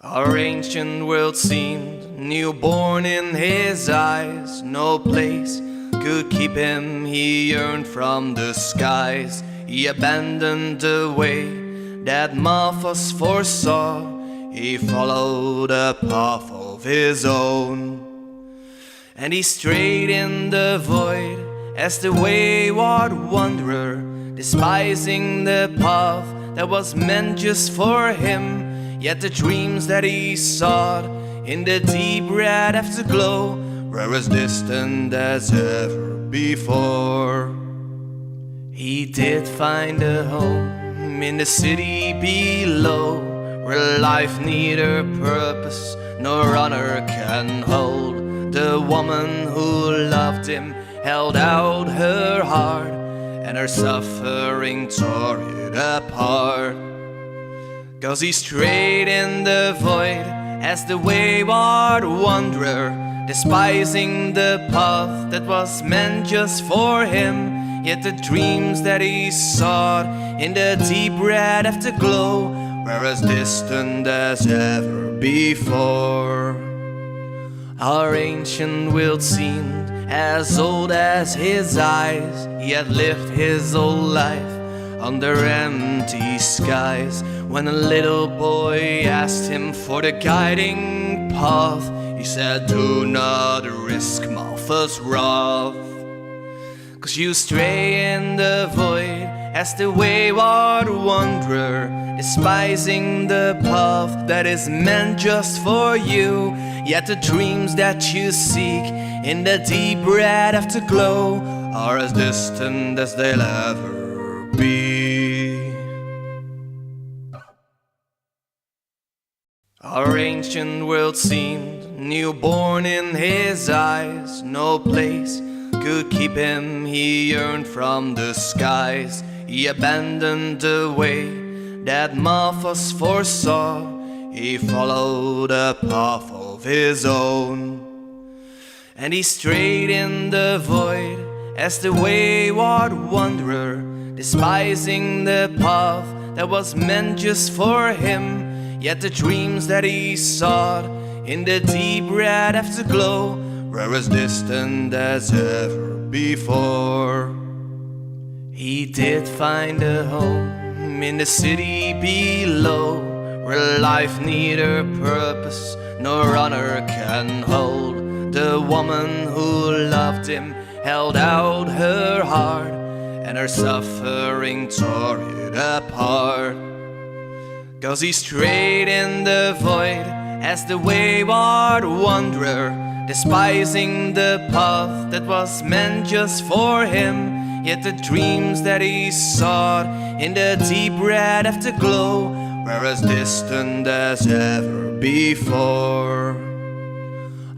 Our ancient world seemed newborn in his eyes. No place could keep him, he yearned from the skies. He abandoned the way that Malthus foresaw. He followed a path of his own, and he strayed in the void as the wayward wanderer, despising the path that was meant just for him. Yet the dreams that he sought in the deep red afterglow were as distant as ever before. He did find a home in the city below, where life neither purpose nor honor can hold. The woman who loved him held out her heart, and her suffering tore it apart. 'Cause he strayed in the void as the wayward wanderer, despising the path that was meant just for him. Yet the dreams that he sought in the deep red afterglow were as distant as ever before. Our ancient world seemed as old as his eyes. He had lived his whole life under empty skies. When a little boy asked him for the guiding path, he said, "Do not risk Malthus' wrath. 'Cause you stray in the void as the wayward wanderer, despising the path that is meant just for you. Yet the dreams that you seek in the deep red afterglow are as distant as they'll ever be." Our ancient world seemed newborn in his eyes. No place could keep him, he yearned from the skies. He abandoned the way that Malthus foresaw. He followed a path of his own, and he strayed in the void as the wayward wanderer, despising the path that was meant just for him. Yet the dreams that he sought in the deep red afterglow were as distant as ever before. He did find a home in the city below, where life neither purpose nor honor can hold. The woman who loved him held out her heart, and her suffering tore it apart. 'Cause he strayed in the void as the wayward wanderer, despising the path that was meant just for him. Yet the dreams that he sought in the deep red afterglow were as distant as ever before.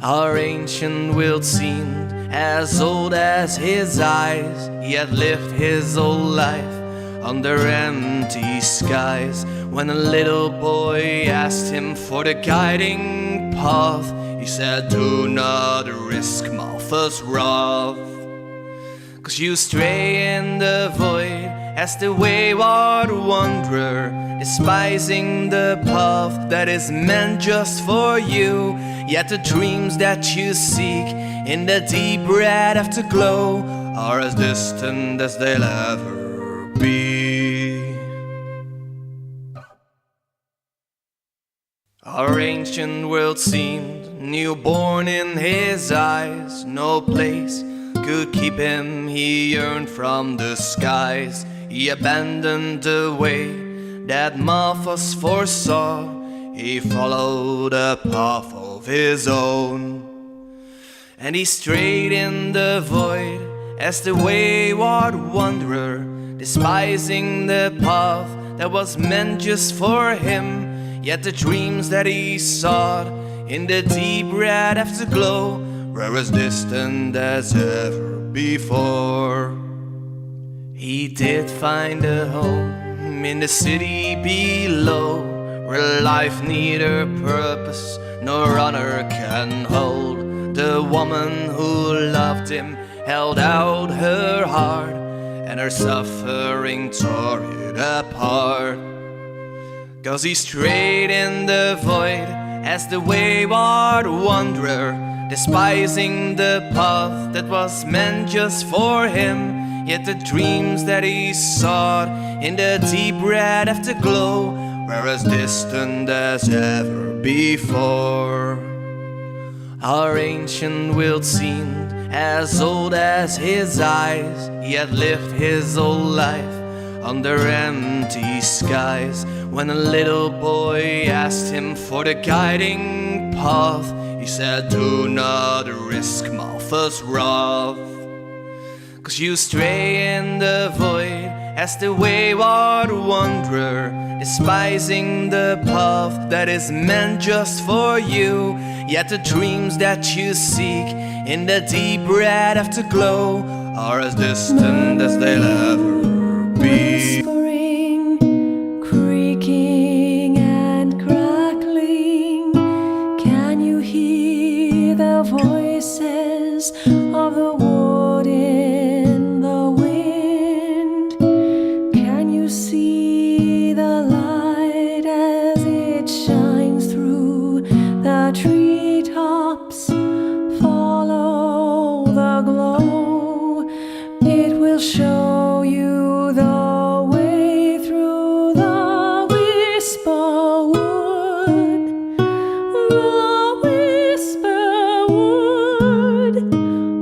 Our ancient world seemed as old as his eyes. He had lived his whole life under empty skies. When a little boy asked him for the guiding path, he said, "Do not risk Malthus' wrath. 'Cause you stray in the void as the wayward wanderer, despising the path that is meant just for you. Yet the dreams that you seek in the deep red afterglow are as distant as they'll ever be." Our ancient world seemed newborn in his eyes. No place could keep him, he yearned from the skies. He abandoned the way that Malthus foresaw. He followed a path of his own, and he strayed in the void as the wayward wanderer, despising the path that was meant just for him. Yet the dreams that he sought in the deep red afterglow were as distant as ever before. He did find a home in the city below, where life neither purpose nor honor can hold. The woman who loved him held out her heart, and her suffering tore it apart. 'Cause he strayed in the void as the wayward wanderer, despising the path that was meant just for him. Yet the dreams that he sought in the deep red afterglow were as distant as ever before. Our ancient world seemed as old as his eyes. He had lived his whole life under empty skies. When a little boy asked him for the guiding path, he said, "Do not risk Martha's wrath. 'Cause you stray in the void as the wayward wanderer, despising the path that is meant just for you. Yet the dreams that you seek in the deep red afterglow are as distant as they'll ever be." Whispering, creaking and crackling, can you hear the voices of the wood in the wind? Can you see the light as it shines through the treetops? Follow the glow, it will show you the way through the whisper wood,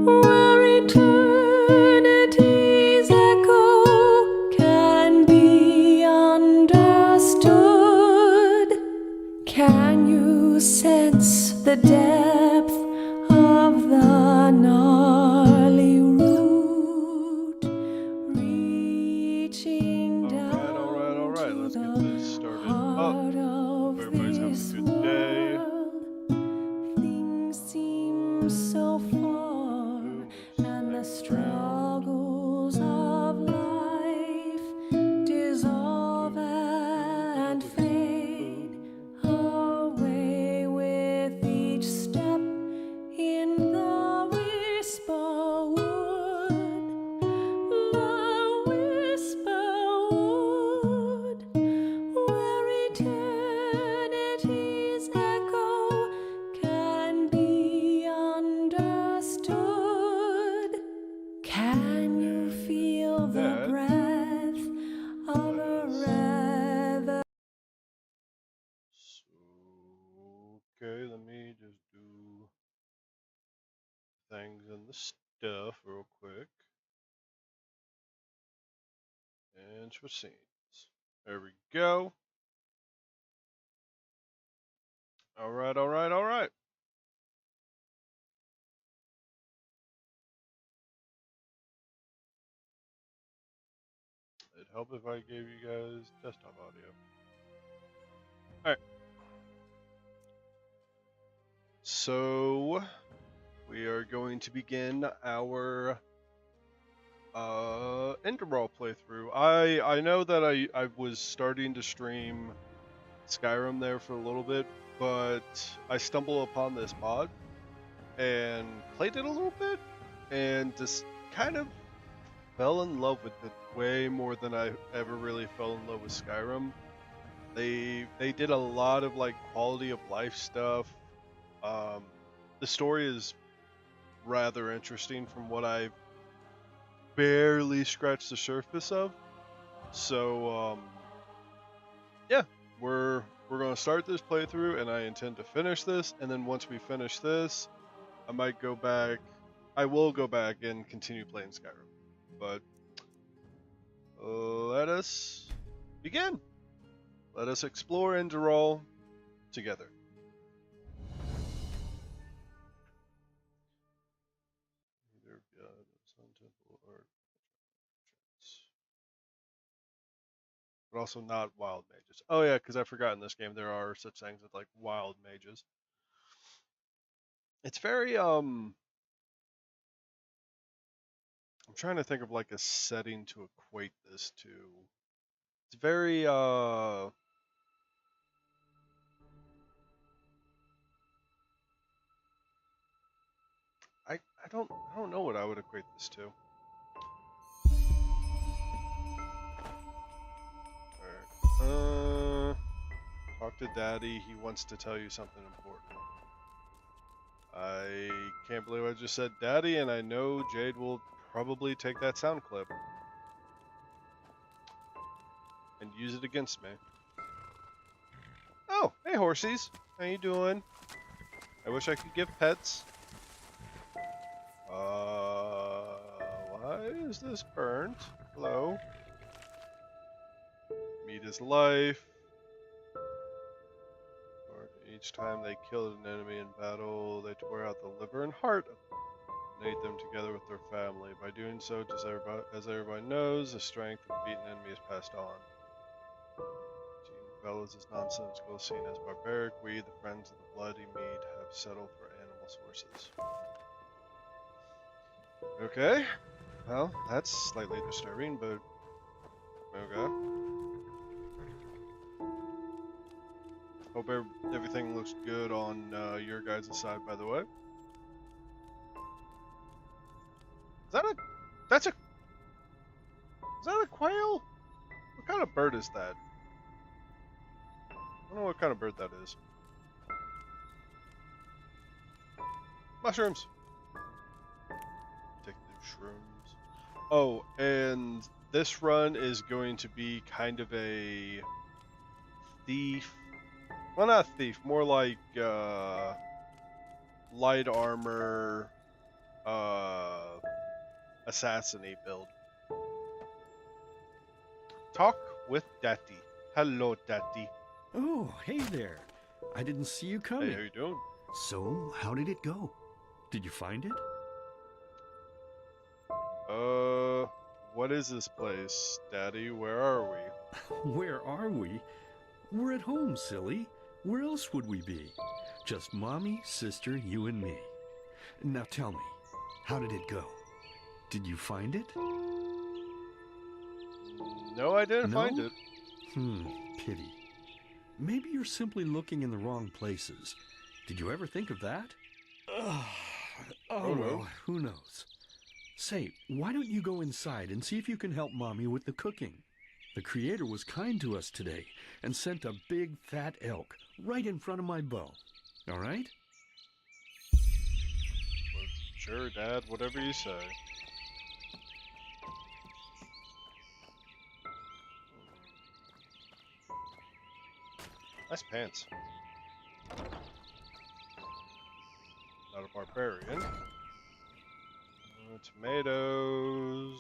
where eternity's echo can be understood. Can you sense the depth of the gnarly root reaching down All right. to Let's get the this started heart up. of Everybody's having this a good day. world? Things seem so far, and the struggles of life dissolve and fade away with each step in the whisper wood, where eternity's echo can be understood. Can you feel the That- breath of a river? Okay, let me just do things and the stuff real quick. And switch scenes. There we go. All right. It'd help if I gave you guys desktop audio. All right. So we are going to begin our Enderal playthrough. I know that I was starting to stream Skyrim there for a little bit, but I stumbled upon this mod and played it a little bit and just kind of fell in love with it way more than I ever really fell in love with Skyrim. They did a lot of like quality of life stuff. The story is rather interesting from what I've barely scratched the surface of. So yeah, we're gonna start this playthrough, and I intend to finish this. And then once we finish this, I might go back. I will go back and continue playing Skyrim. But let us begin. Let us explore Enderal together. But also not wild mages. Oh yeah, because I forgot in this game there are such things as like wild mages. It's very I'm trying to think of like a setting to equate this to. It's very I don't know what I would equate this to. Alright. to Daddy. He wants to tell you something important. I can't believe I just said Daddy, and I know Jade will probably take that sound clip and use it against me. Oh, hey horsies. How you doing? I wish I could give pets. Why is this burnt? Hello? Meat is life. Each time they killed an enemy in battle, they tore out the liver and heart and ate them together with their family. By doing so, as everybody knows, the strength of the beaten enemy is passed on. Eating fellows is nonsensical, seen as barbaric. We, the friends of the bloody meat, have settled for animal sources. Okay. Well, that's slightly disturbing, but okay. Hope everything looks good on your guys' side, by the way. Is that a quail? What kind of bird is that? I don't know what kind of bird that is. Mushrooms. Take the shrooms. Oh, and this run is going to be kind of a thief. Well, not thief, more like light armor, assassin-y build. Talk with Daddy. Hello, Daddy. Oh, hey there. I didn't see you coming. Hey, how you doing? So, how did it go? Did you find it? What is this place, Daddy? Where are we? Where are we? We're at home, silly. Where else would we be? Just Mommy, sister, you and me. Now tell me, how did it go? Did you find it? No, I didn't No? find it. Pity. Maybe you're simply looking in the wrong places. Did you ever think of that? Oh, Well, no. who knows? Say, why don't you go inside and see if you can help Mommy with the cooking? The Creator was kind to us today and sent a big fat elk right in front of my bow. All right? Well, sure, Dad. Whatever you say. Nice pants. Not a barbarian. Tomatoes.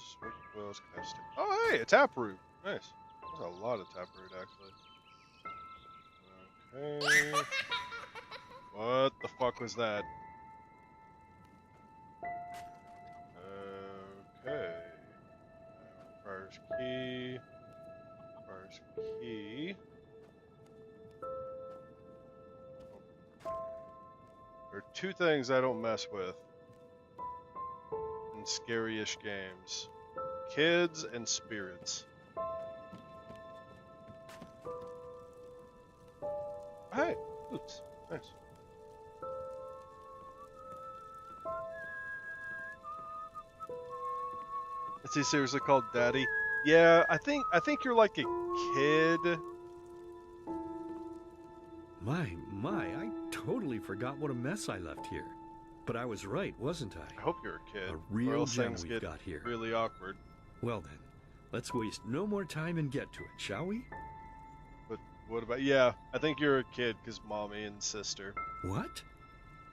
What else can I stick? Oh, hey, a taproot. Nice. There's a lot of taproot, actually. Okay. What the fuck was that? Okay. Requires key. Requires key. There are two things I don't mess with in scary-ish games. Kids and spirits. Hey, oops, nice. Is he seriously called Daddy? Yeah, I think you're like a kid. My, I totally forgot what a mess I left here. But I was right, wasn't I I? hope you're a kid. A or real else gem things we've get got here. really awkward. Well then, let's waste no more time and get to it, shall we? But what about? Yeah, I think you're a kid because mommy and sister. What?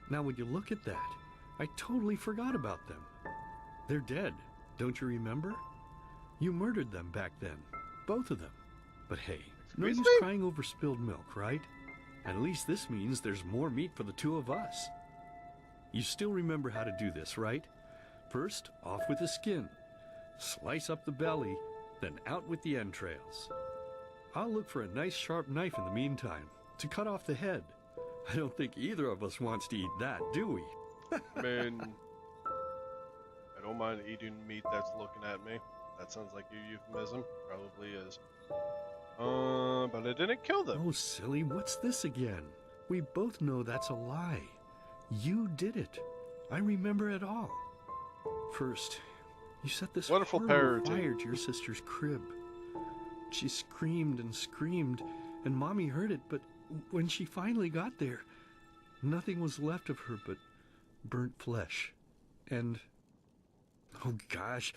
Now would you look at that? I totally forgot about them. They're dead, don't you remember? You murdered them back then, both of them. But hey, no Excuse use me? crying over spilled milk, right? At least this means there's more meat for the two of us. You still remember how to do this, right? First, off with the skin. Slice up the belly, then out with the entrails. I'll look for a nice sharp knife in the meantime to cut off the head. I don't think either of us wants to eat that, do we? I mean, I don't mind eating meat that's looking at me. That sounds like a euphemism. Probably is. But I didn't kill them. Oh, silly, what's this again? We both know that's a lie. You did it. I remember it all. First, you set this Wonderful horrible parenting. fire to your sister's crib. She screamed and screamed, and Mommy heard it, but when she finally got there, nothing was left of her but burnt flesh. And... oh gosh,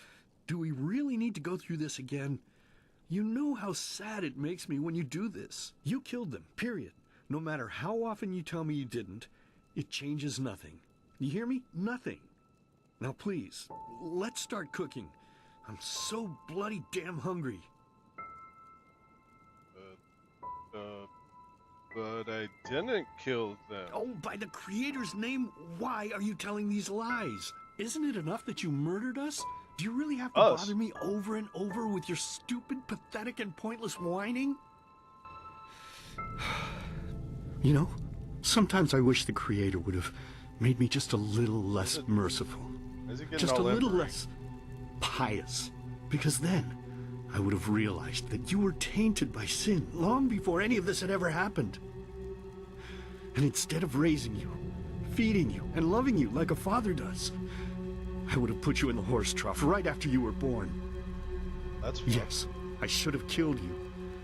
do we really need to go through this again? You know how sad it makes me when you do this. You killed them, period. No matter how often you tell me you didn't, it changes nothing. You hear me? Nothing. Now please, let's start cooking. I'm so bloody damn hungry. But I didn't kill them. Oh, by the Creator's name, why are you telling these lies? Isn't it enough that you murdered us? Do you really have to Us? bother me over and over with your stupid, pathetic, and pointless whining? You know, sometimes I wish the Creator would have made me just a little less merciful. Is it getting Just a all little embery? less pious. Because then, I would have realized that you were tainted by sin long before any of this had ever happened. And instead of raising you, feeding you, and loving you like a father does, I would have put you in the horse trough right after you were born. That's fine. Yes, I should have killed you.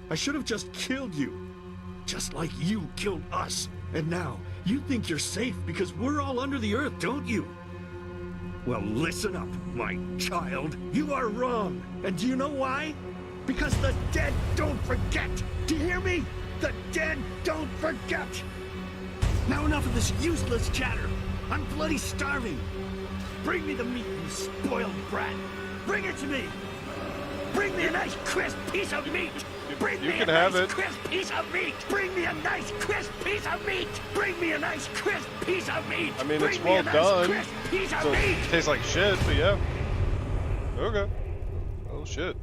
I should have just killed you. Just like you killed us. And now, you think you're safe because we're all under the earth, don't you? Well, listen up, my child. You are wrong. And do you know why? Because the dead don't forget. Do you hear me? The dead don't forget. Now enough of this useless chatter. I'm bloody starving. Bring me the meat, you spoiled brat. Bring it to me. Bring me a nice crisp piece of meat. Bring You me can a have nice it. crisp piece of meat. Bring me a nice crisp piece of meat. Bring me a nice crisp piece of meat. I mean, Bring it's me well a nice done. crisp piece of So it meat. tastes like shit, but yeah. Okay. Oh shit.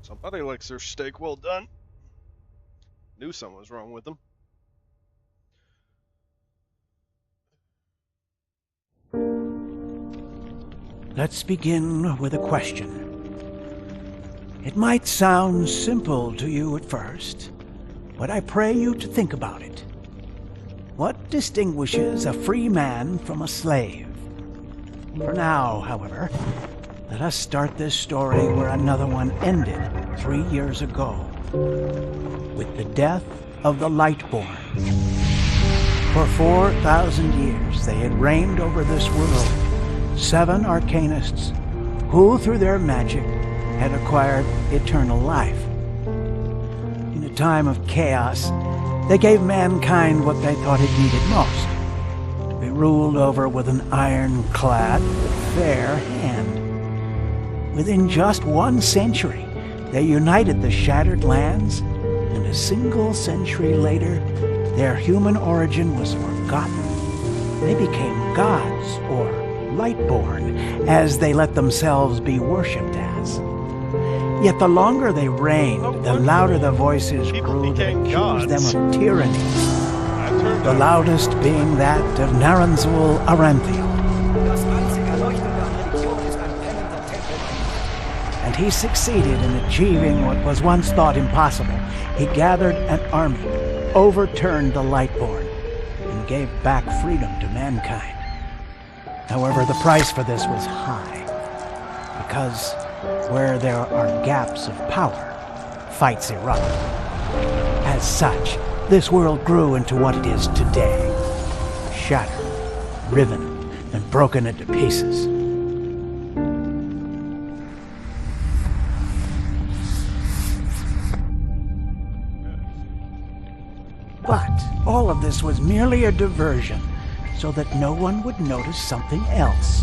Somebody likes their steak well done. Knew something was wrong with them. Let's begin with a question. It might sound simple to you at first, but I pray you to think about it. What distinguishes a free man from a slave? For now, however, let us start this story where another one ended 3 years ago, with the death of the Lightborn. For 4,000 years they had reigned over this world, 7 arcanists who, through their magic, had acquired eternal life. In a time of chaos, they gave mankind what they thought it needed most, to be ruled over with an ironclad, fair hand. Within just 1 century, they united the shattered lands, and a single century later, their human origin was forgotten. They became gods, or Lightborn, as they let themselves be worshipped as. Yet the longer they reigned, the louder the voices People grew that became accused gods. them of tyranny, I turned the out. loudest being that of Naranzul Aranthiel. And he succeeded in achieving what was once thought impossible. He gathered an army, overturned the Lightborn, and gave back freedom to mankind. However, the price for this was high, because where there are gaps of power, fights erupt. As such, this world grew into what it is today, shattered, riven, and broken into pieces. But all of this was merely a diversion, so that no one would notice something else.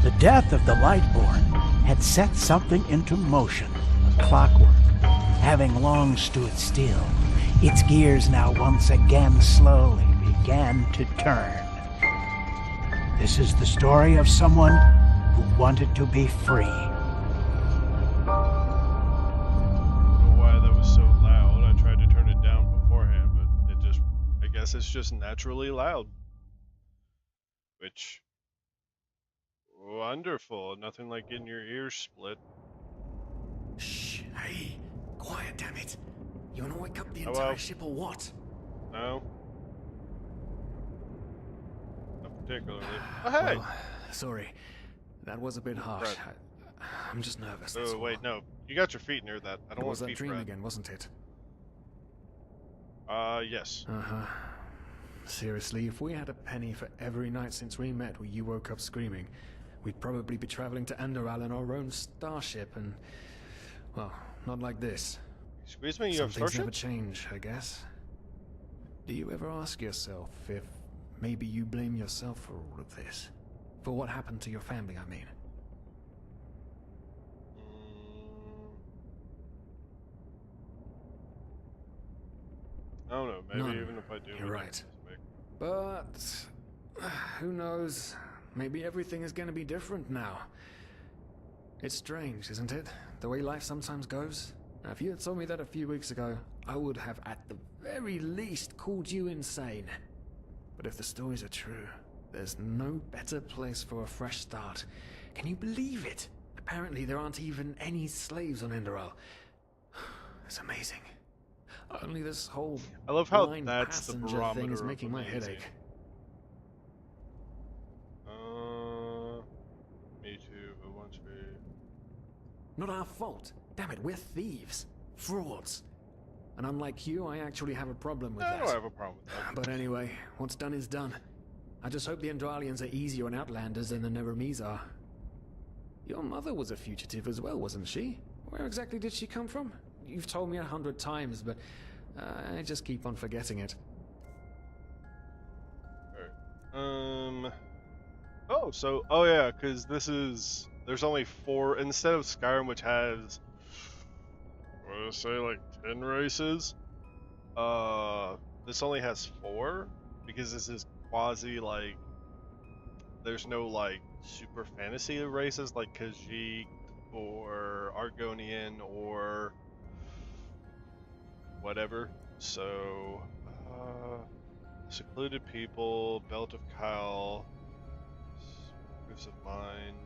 The death of the Lightborn had set something into motion, a clockwork, having long stood still. Its gears now once again slowly began to turn. This is the story of someone who wanted to be free. I don't know why that was so loud. I tried to turn it down beforehand, but it just, I guess it's just naturally loud. Which, wonderful. Nothing like getting your ears split. Shh, hey, quiet, damn it. You wanna wake up the Hello? entire ship or what? No? Not particularly. Oh, hey! Well, sorry, that was a bit harsh. Right. I'm just nervous. that's Oh, all. wait, no. You got your feet near that. I don't It want was that feet dream fried. again, wasn't it? Yes. Uh-huh. Seriously, if we had a penny for every night since we met where you woke up screaming, we'd probably be traveling to Enderal in our own starship and... well, not like this. Excuse me, you Some have things starship? never change, I guess. Do you ever ask yourself if maybe you blame yourself for all of this? For what happened to your family, I mean? I don't know, maybe None. even if I do, You're it right. doesn't make- But who knows? Maybe everything is going to be different now. It's strange, isn't it? The way life sometimes goes. Now, if you had told me that a few weeks ago, I would have at the very least called you insane. But if the stories are true, there's no better place for a fresh start. Can you believe it? Apparently there aren't even any slaves on Enderal. It's amazing. Only this whole I love how blind that's the passenger barometer thing is of making my amazing. headache. Me too, but once we... Not our fault. Damn it, we're thieves. Frauds. And unlike you, I actually have a problem with I that. don't have a problem with that. But anyway, what's done is done. I just hope the Andralians are easier on Outlanders than the Neremes are. Your mother was a fugitive as well, wasn't she? Where exactly did she come from? You've told me 100 times, but I just keep on forgetting it. Alright. Oh yeah, because there's only 4, instead of Skyrim, which has, what did I say, like 10 races? This only has 4, because this is quasi, like, there's no, like, super fantasy races like Khajiit, or Argonian, or whatever. So, secluded people, Belt of Kyle, Proofs of Mind,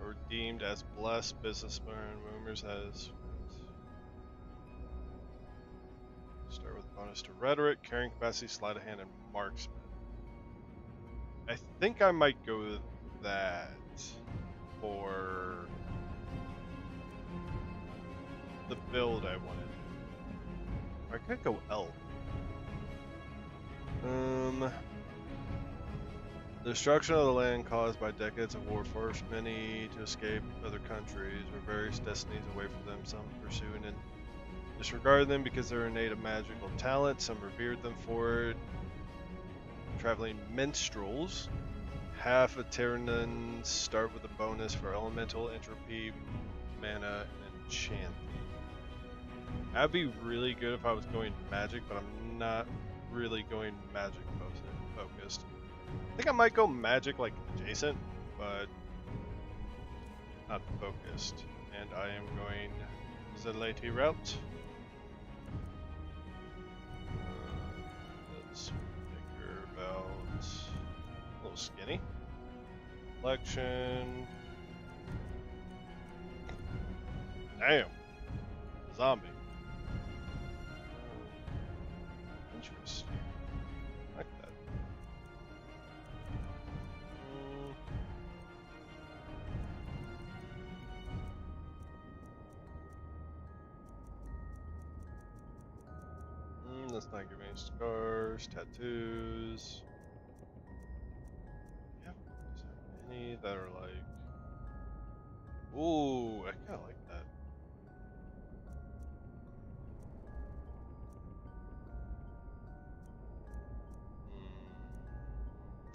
are deemed as blessed businessmen. Rumors has start with bonus to rhetoric, carrying capacity, sleight of hand, and marksman. I think I might go with that for the build I wanted. I could go elf. The destruction of the land caused by decades of war forced many to escape other countries or various destinies away from them. Some pursuing and disregarded them because they were innate of magical talent. Some revered them for it. Traveling minstrels. Half of Terranans start with a bonus for elemental, entropy, mana, and enchantment. That'd be really good if I was going magic, but I'm not really going magic focused. I think I might go magic like adjacent, but not focused. And I am going Zelati route. Let's figure about a little skinny. Collection. Damn. Zombie. Interesting. I like that. Let's not give me any scars, tattoos. Yeah, is there any that are like... Ooh, I kinda like that.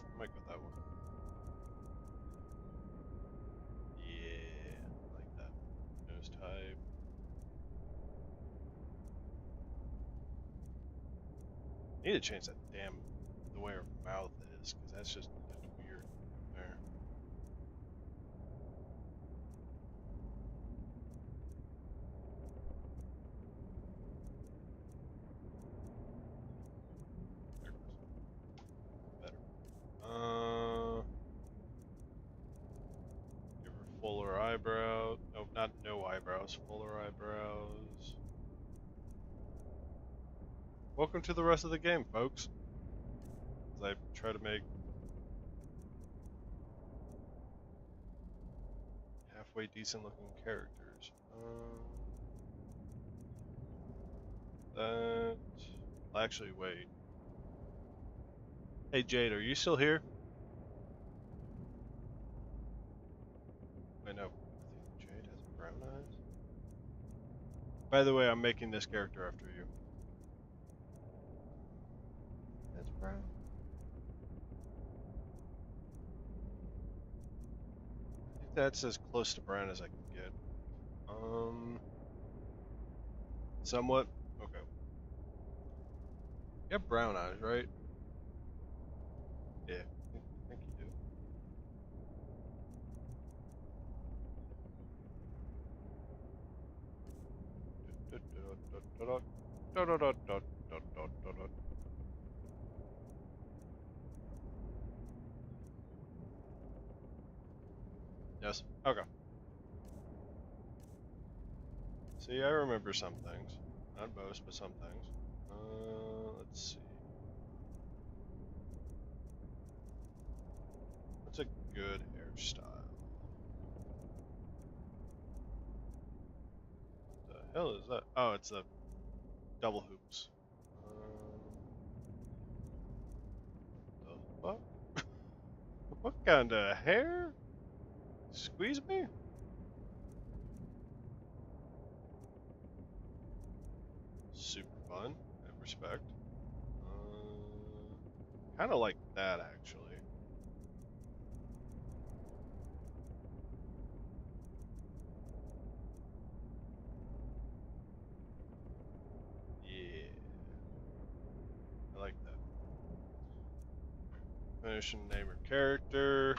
I might go that one. Yeah, I like that. Nose type. I need to change that damn, the way her mouth is, because that's just weird. There. There it goes. Better. Give her fuller eyebrow. No, not no eyebrows. Fuller eyebrows. Welcome to the rest of the game, folks. As I try to make halfway decent looking characters. That. Actually, wait. Hey, Jade, are you still here? I know. I think Jade has brown eyes. By the way, I'm making this character after you. That's brown. I think that's as close to brown as I can get. Somewhat. Okay. You have brown eyes, right? Yeah, I think you do. Yes. Okay. See, I remember some things. Not most, but some things. Let's see. What's a good hairstyle? What the hell is that? Oh, it's the double hoops. The fuck? What kind of hair? Squeeze me? Super fun. And respect. Kind of like that, actually. Yeah. I like that. Finish and name your character.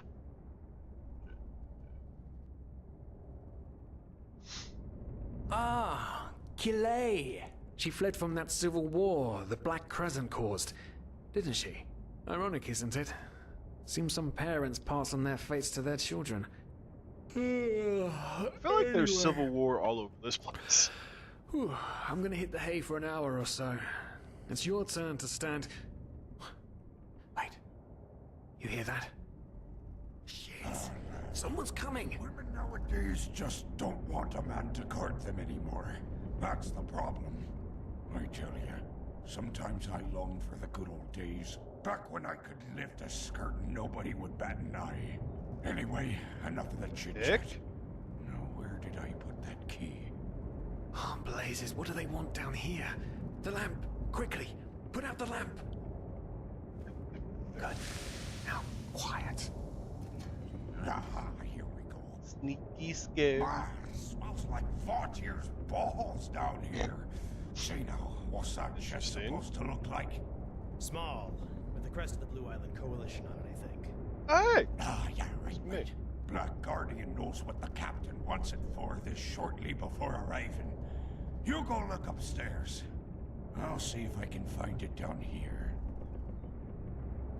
Ah, Kilay. She fled from that civil war the Black Crescent caused, didn't she? Ironic, isn't it? Seems some parents pass on their fates to their children. I feel like there's civil war all over this place. Whew, I'm gonna hit the hay for an hour or so. It's your turn to stand. Wait. You hear that? Shit. Someone's coming. Women nowadays just don't want a man to guard them anymore. That's the problem. I tell you, sometimes I long for the good old days. Back when I could lift a skirt and nobody would bat an eye. Anyway, enough of the chit-chat. Now, where did I put that key? Oh, blazes, what do they want down here? The lamp! Quickly! Put out the lamp! Good. Now, quiet. Aha, here we go. Sneaky scared. Ah, smells like Vaughtier's balls down here. Say now, what's that chest supposed to look like? Small, with the crest of the Blue Island Coalition on it, I think. Hey! Ah, yeah, right, Me. right. Black Guardian knows what the captain wants it for this shortly before arriving. You go look upstairs. I'll see if I can find it down here.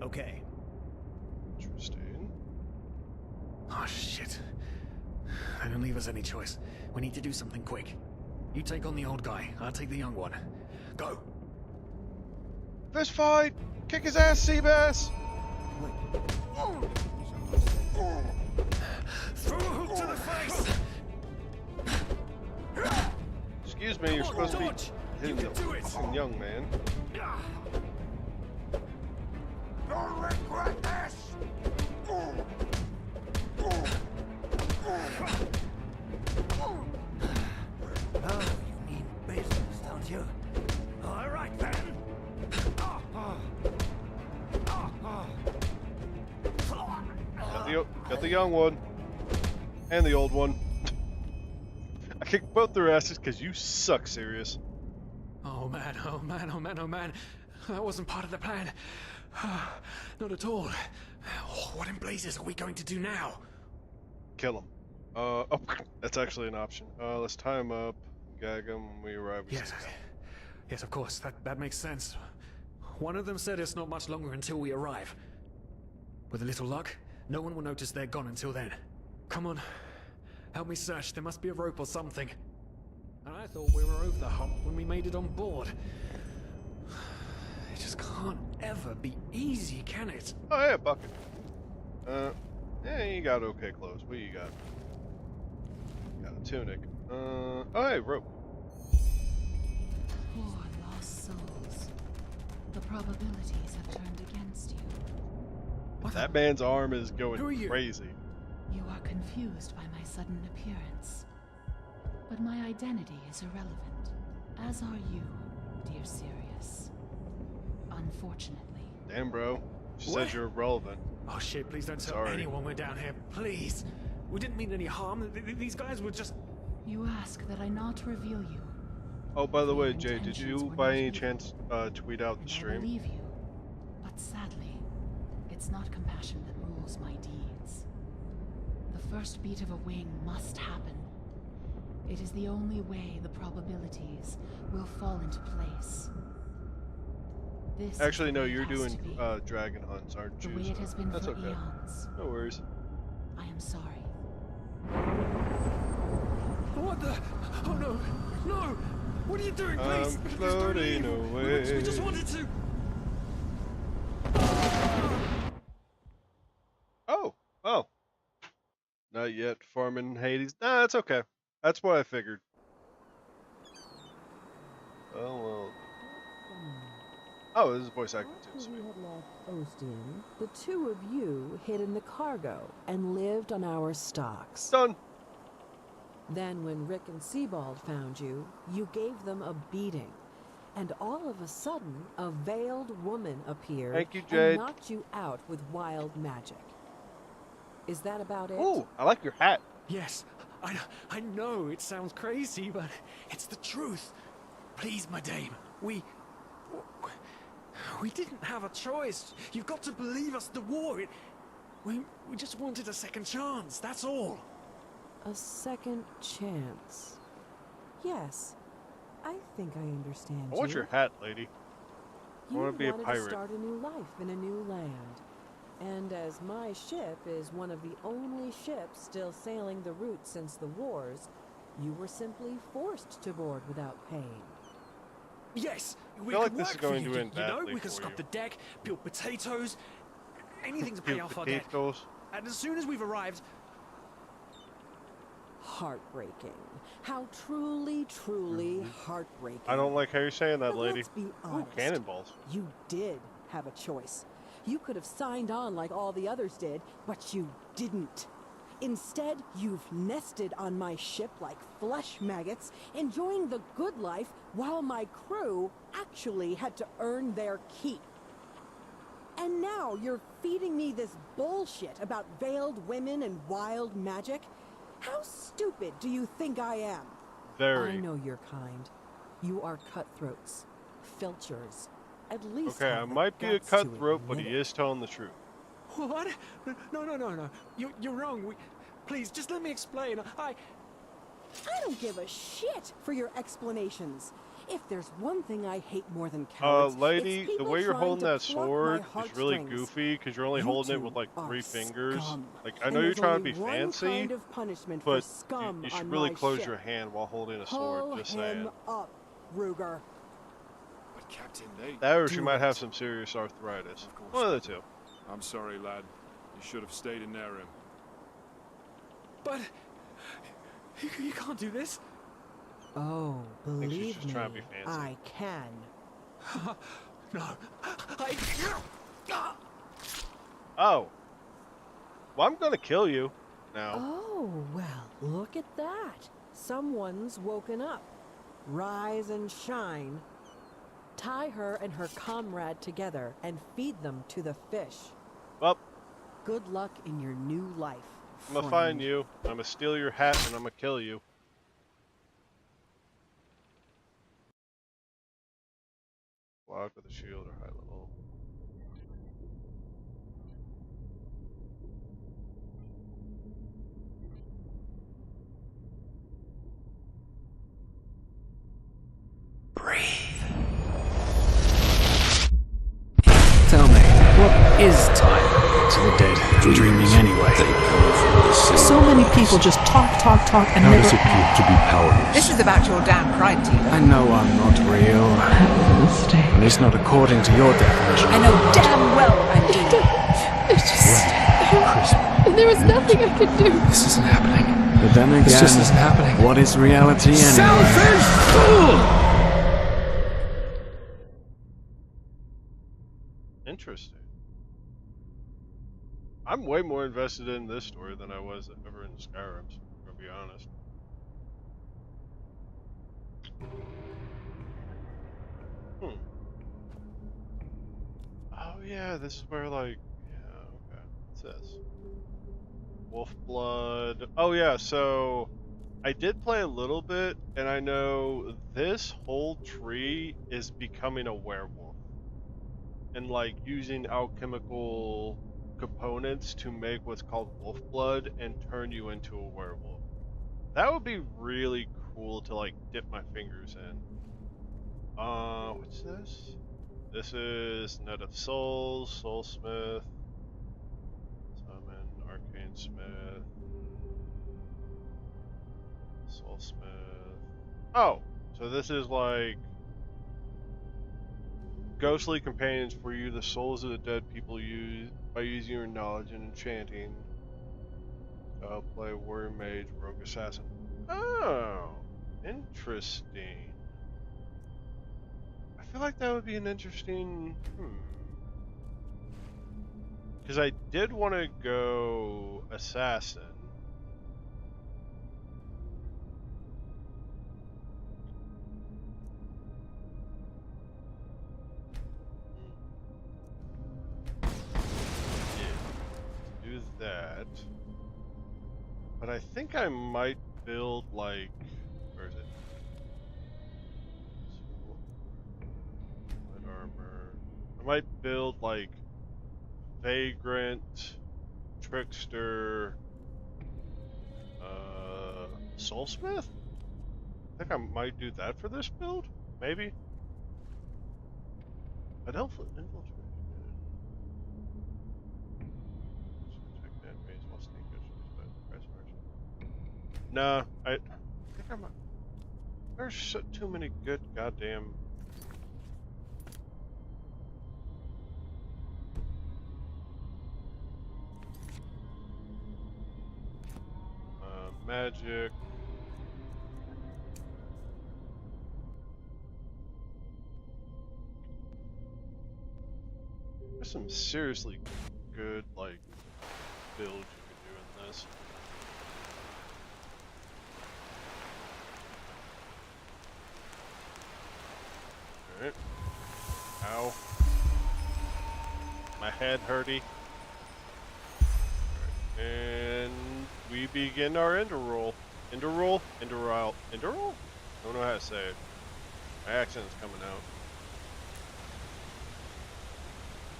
Okay. Interesting. Oh, shit. They don't leave us any choice. We need to do something quick. You take on the old guy, I'll take the young one. Go! Fist fight! Kick his ass, Seabass! Throw a hook to the face! Excuse me, you're Come on, supposed to be dodge. hitting You the can do it. fucking young man. You'll regret this! Oh, you mean business, don't you? All right, then. Got the young one. And the old one. I kicked both their asses because you suck, Sirius. Oh man, oh man, oh man, oh man. That wasn't part of the plan. Not at all. What in blazes are we going to do now? Kill him. Oh, that's actually an option. Let's tie him up, gag him when we arrive. Yes, yes, of course. That makes sense. One of them said it's not much longer until we arrive. With a little luck, no one will notice they're gone until then. Come on, help me search. There must be a rope or something. I thought we were over the hump when we made it on board. It just can't ever be easy, can it? Oh yeah, bucket. Yeah, you got okay clothes. What you got? Got a tunic. Oh hey, rope. Poor lost souls. probabilities have turned against you. That man's arm is going Who are you? crazy. You are confused by my sudden appearance. But my identity is irrelevant, as are you, dear Sirius. Unfortunately. Damn, bro. She What? said you're irrelevant. Oh shit, please don't tell Sorry. anyone we're down here, please. We didn't mean any harm. These guys were just... You ask that I not reveal you. Oh, by the way, Your Jay, did intentions you were by not any evil, chance tweet out the and I stream? believe you. But sadly, it's not compassion that rules my deeds. The first beat of a wing must happen. It is the only way the probabilities will fall into place. This is Actually, the no, way it you're has doing to be. dragon hunts, aren't The you? way it So has been that's for okay. eons. No worries. I am sorry. What the... Oh no! No! What are you doing, please? I'm Please don't floating leave. away. We just wanted to... Oh, oh. Not yet farming Hades. Nah, that's okay. That's what I figured. Oh, well. Oh, this is voice acting too. After Sweet. we had left Ostin, the two of you hid in the cargo and lived on our stocks. Done. Then when Rick and Sebald found you, you gave them a beating. And all of a sudden, a veiled woman appeared Thank you, Jade. and knocked you out with wild magic. Is that about it? Ooh, I like your hat. Yes, I know it sounds crazy, but it's the truth. Please, my dame, we didn't have a choice. You've got to believe us. The war, we just wanted a second chance. That's all. A second chance. Yes, I think I understand I want you. your hat, lady. You wanna be a wanted pirate. to start a new life in a new land. And as my ship is one of the only ships still sailing the route since the wars, you were simply forced to board without paying. Yes, we feel could like this work is going for to you, end you know? badly We could for scrub you. the deck, peel potatoes, anything to pay Peel off our debt. potatoes. And as soon as we've arrived, Heartbreaking. How truly, truly heartbreaking. I don't like how you're saying that, But lady. let's be Ooh, honest. cannonballs. You did have a choice. You could have signed on like all the others did, but you didn't. Instead, you've nested on my ship like flesh maggots, enjoying the good life while my crew actually had to earn their keep. And now you're feeding me this bullshit about veiled women and wild magic? How stupid do you think I am? Very. I know your kind. You are cutthroats, filchers. At least Okay, I have the might be a guts to cutthroat, but admit he it. is telling the truth. what? No. You're wrong. Please, just let me explain. I don't give a shit for your explanations. If there's one thing I hate more than cowards, Lady, it's the people way you're trying holding to that pluck my sword is really heartstrings. goofy because you're only You holding it two with like are 3 fingers. scum. Like, I And know you're there's trying to only be one fancy, kind of punishment but for scum you should on really my close ship. your hand while holding a sword, Pull just him saying. up, Ruger. But Captain, they... That or she Do might have it. some serious arthritis. Of course. One of the two. I'm sorry, lad. You should have stayed in their room. But you can't do this. Oh, think she's believe just me, trying to be fancy. I can. No, Oh. Well, I'm gonna kill you now. Oh, well, look at that. Someone's woken up. Rise and shine. Tie her and her comrade together and feed them to the fish. Well, Good luck in your new life. I'm gonna friend. find you. I'm gonna steal your hat and I'm gonna kill you. Block with a shield or high level. Tell me, what is time to the dead? Dreaming anyway. So many people just talk, and How never does it feel to be powerless? This is about your damn pride, Tina. I know I'm not real. At least not according to your definition. I know damn well I'm doing. It's just... There was nothing I could do. This isn't happening. But then again, This just isn't happening. What is reality anyway? Selfish fool! Interesting. I'm way more invested in this story than I was ever in Skyrim, to be honest. Oh yeah, this is where like, yeah, okay. What's this? Wolf blood. Oh yeah, so I did play a little bit, and I know this whole tree is becoming a werewolf. And like using alchemical components to make what's called wolf blood and turn you into a werewolf. That would be really cool to like dip my fingers in. What's this? This is Net of Souls, Soulsmith, Summon, Arcane Smith, Soulsmith. Oh, so this is like ghostly companions for you, the souls of the dead people use by using your knowledge and enchanting. I'll play warrior mage, rogue assassin. Oh, interesting. I feel like that would be an interesting. Because I did want to go assassin. Do that. But I think I might build like, where is it? Light armor. I might build like vagrant, trickster, soulsmith. I think I might do that for this build. Maybe. Infiltrate. Nah, I think I'm. There's so, too many good goddamn. Magic. There's some seriously good like builds you could do in this. Alright. Ow. My head hurty. Right. And we begin our Enderal. Enderal? Enderal? Enderal? I don't know how to say it. My accent's coming out.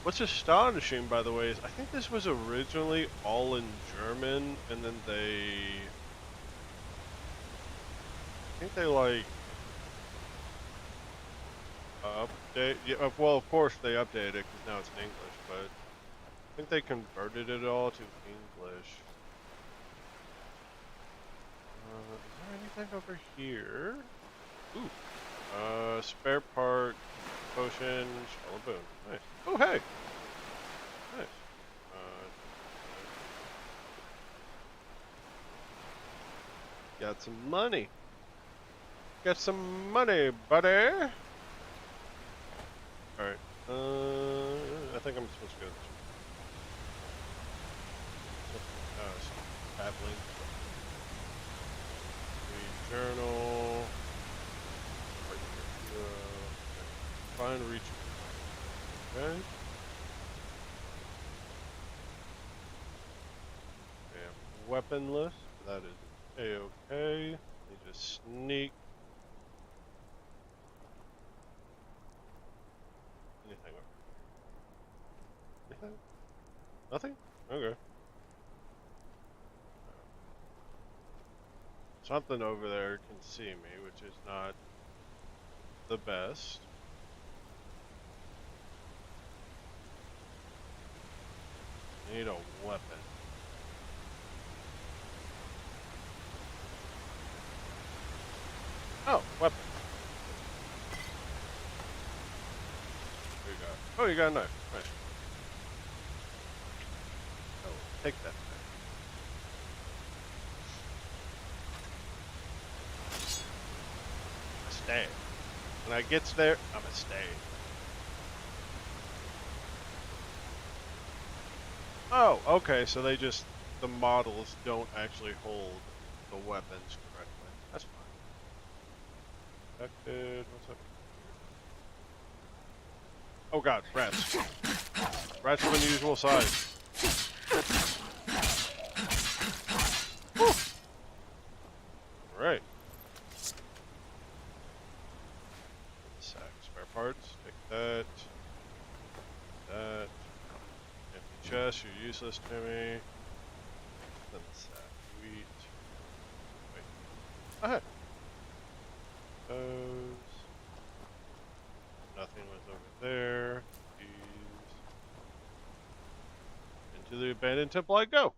What's astonishing, by the way, is I think this was originally all in German, and then I think they like update. Yeah, well, of course they updated it because now it's in English, but I think they converted it all to English. Is there anything over here? Ooh. Spare part, potion, Shalaboon. Nice. Oh, hey! Nice. Got some money. Got some money, buddy! Alright. I think I'm supposed to go this way. Battling. Journal. Find reach. Okay. Yeah, weaponless. That is A-okay. Need to sneak. Anything? Anything? Nothing? Okay. Something over there can see me, which is not the best. Need a weapon. Oh, weapon. What you got? Oh, you got a knife. Nice. Oh, take that knife. Stay. When I gets there, I'ma stay. Oh, okay, so they just, the models don't actually hold the weapons correctly. That's fine. What's up? Oh god, rats. Rats of unusual size. Alright. Sack spare parts. Take that. That. Empty chest, you're useless to me. Then the sack. Wheat. Wait. Ahead. Those. Nothing was over there. These. Into the abandoned temple I go.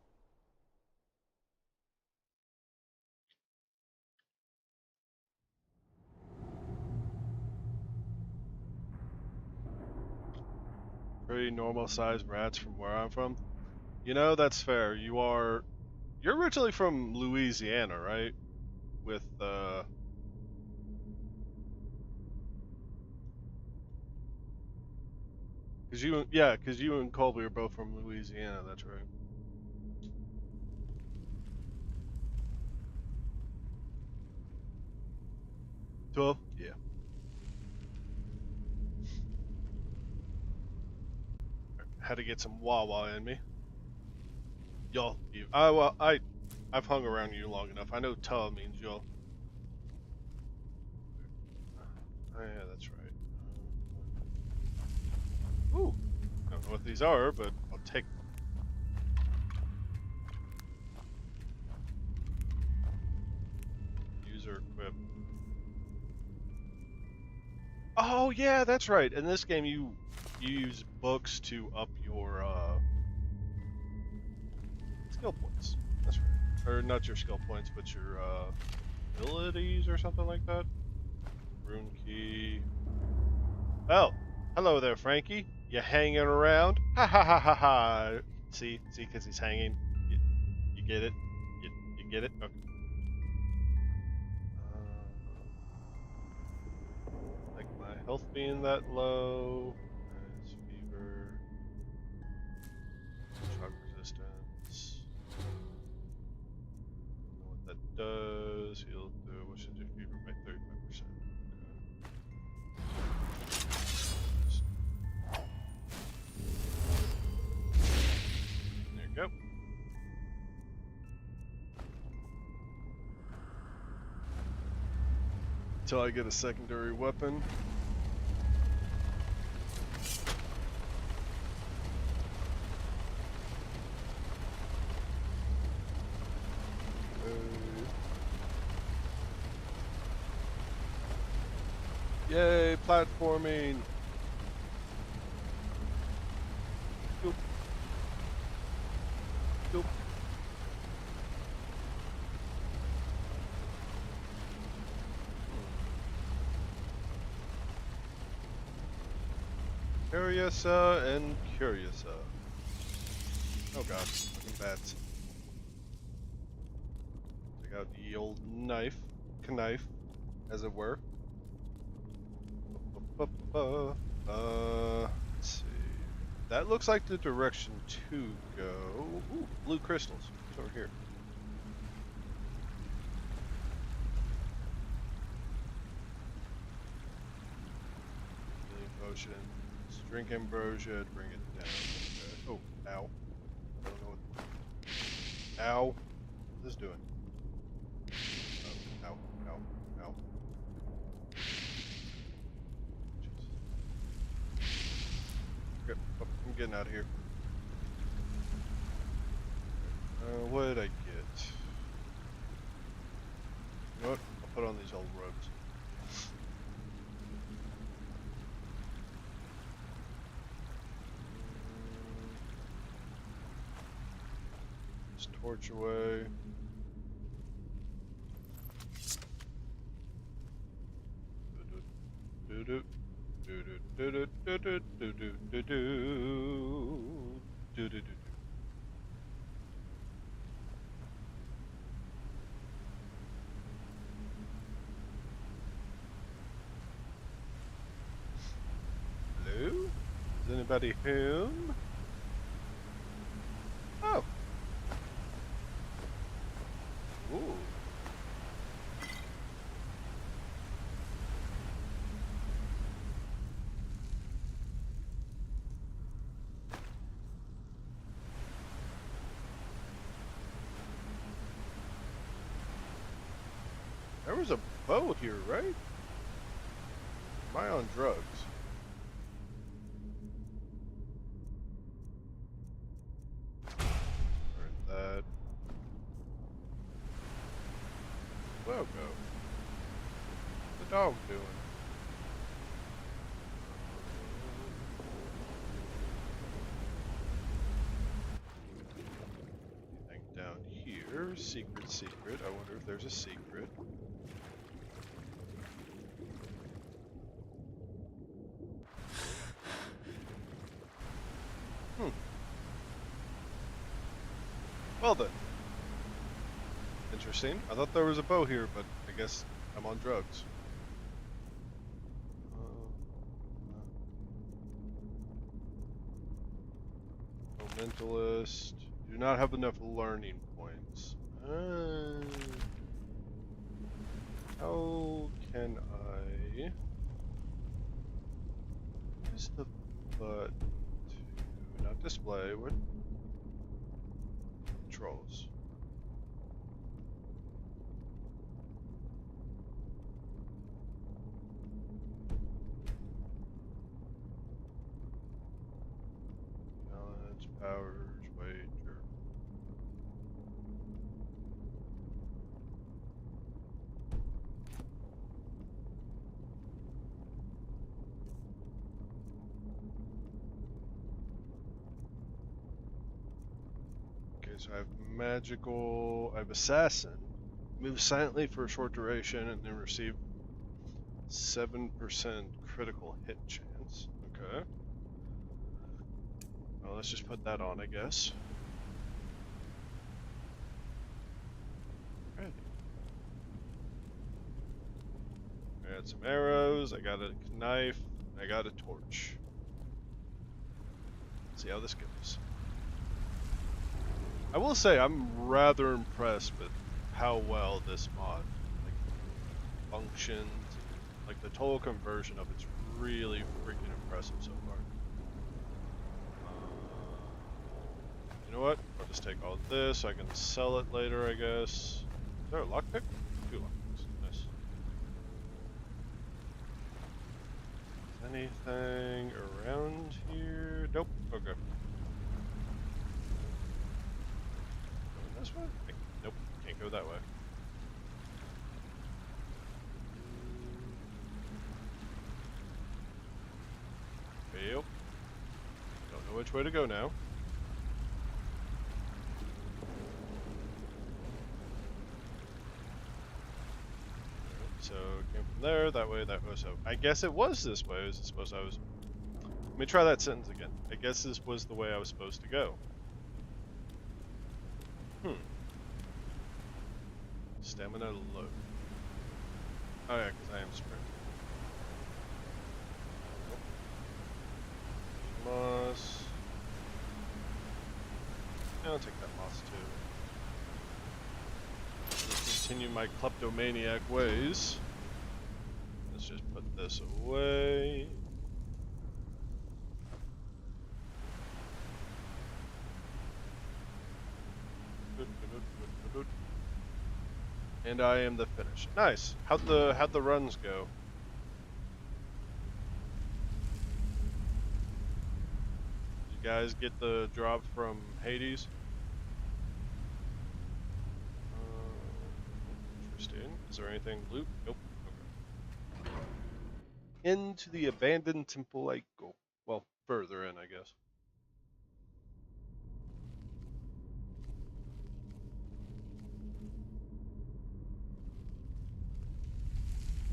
Pretty normal sized rats from where I'm from. You know, that's fair. You're originally from Louisiana, right? With, cause you and Colby are both from Louisiana, that's right. Twelve? Yeah. Had to get some Wawa in me. I've hung around you long enough. I know "tuh" means y'all. Oh yeah, that's right. Ooh, don't know what these are, but I'll take them. User equip. Oh yeah, that's right. In this game, you use books to up your skill points. That's right. Or not your skill points, but your abilities or something like that. Rune key. Oh, hello there, Frankie. You hanging around? Ha ha ha ha ha. See, because he's hanging. You get it? You get it? Okay. Like my health being that low. Nice fever. Shock resistance. Don't know what that does. Heal the Washington fever by 35%. There you go. Until I get a secondary weapon. Yay, platforming! Doop. Doop. Curiousa and Curiousa. Oh god, fucking bats. Take out the old knife, knife, as it were. Let's see. That looks like the direction to go. Ooh, blue crystals. It's over here. Healing potion. Let's drink ambrosia to bring it down. Okay. Oh, ow. I don't know what. Ow. What's this doing? Oh, ow, ow, ow. I'm getting out of here. What did I get? You know what? I'll put on these old robes. Just torch away. Do-do. Hello? Is anybody home? Oh. Ooh. There was a bow here, right? Am I on drugs? Alright, that. Well, go. What's the dog doing? Anything down here? Secret, secret. I wonder if there's a secret. Well then. Interesting. I thought there was a bow here, but I guess I'm on drugs. Mentalist. Do not have enough learning points. How can I use the button to not display? What? Controls. Balance, powers, wager. Okay, so I have magical, I have assassin. Move silently for a short duration and then receive 7% critical hit chance. Okay. Well, let's just put that on, I guess. Alright. I got some arrows, I got a knife, I got a torch. Let's see how this goes. I will say I'm rather impressed with how well this mod functions. Like the total conversion of it's really freaking impressive so far. You know what? I'll just take all of this so I can sell it later, I guess. Is there a lockpick? 2 lockpicks. Nice. Anything around here? Nope. Okay. This way? Nope. Can't go that way. Fail. Don't know which way to go now. So came from there, that way, that way. So I guess it was this way. Was it supposed I was? Let me try that sentence again. I guess this was the way I was supposed to go. Stamina low. Oh yeah, because I am sprinting. Moss. Yeah, I'll take that moss too. Let's continue my kleptomaniac ways. Let's just put this away. And I am the finish. Nice. How'd the runs go? Did you guys get the drop from Hades? Interesting. Is there anything loot? Nope. Okay. Into the abandoned temple I go. Well, further in, I guess.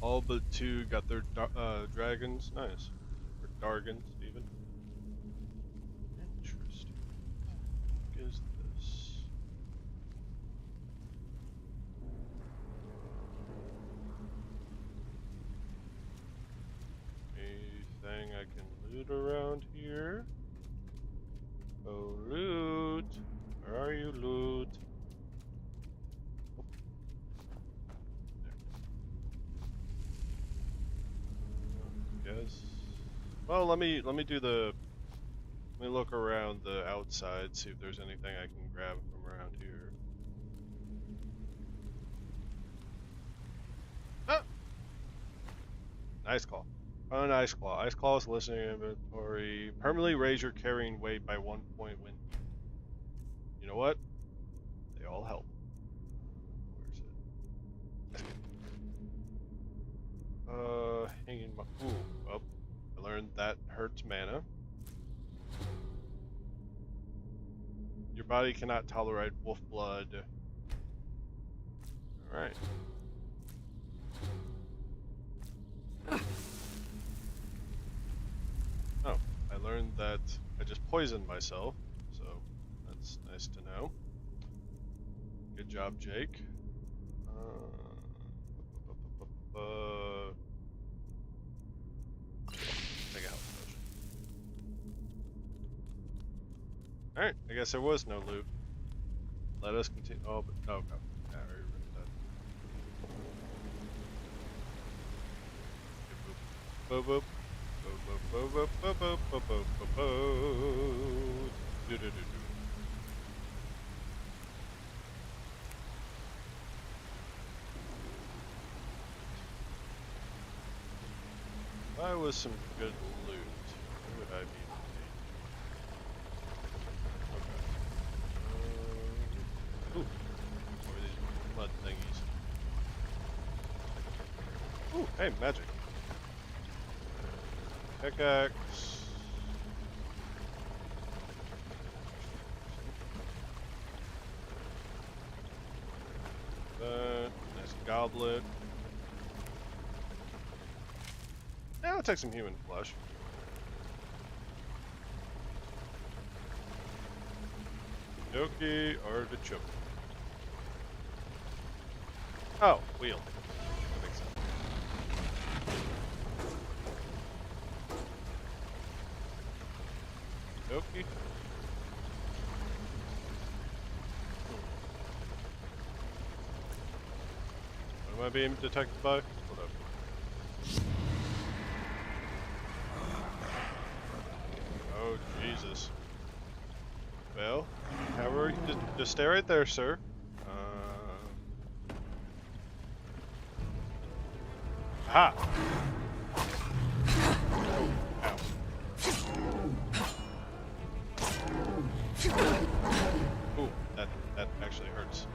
All but 2 got their dragons. Nice. Or dargons, even. Interesting. What is this? Anything I can loot around here? Oh, loot. Well, let me do the. Let me look around the outside, see if there's anything I can grab from around here. Ah! Ice Claw. Oh, an Ice Claw. Ice Claw is listening inventory. Permanently raise your carrying weight by 1 point when. You know what? They all help. Where's it? Hanging. Ooh, well, I learned that hurts mana. Your body cannot tolerate wolf blood. Alright. Oh, I learned that I just poisoned myself, so that's nice to know. Good job, Jake. Take a health potion. Alright, I guess there was no loot. Let us continue. Oh, but no, okay. Yeah, I already read that. Boop boop. Boop boop boop boop boop boop boop boop. Do do do do. Why was some good loot? Who would I be? Okay. Ooh. What are these mud thingies? Ooh, hey, magic. Pickaxe. Nice goblet. Now I'll take some human flesh. Yoki artichoke. Oh, wheel. That makes sense. Yoki. What am I being detected by? Whatever. Oh, Jesus. Well, however, just stay right there, sir. Ha! Ow. Ooh, that actually hurts.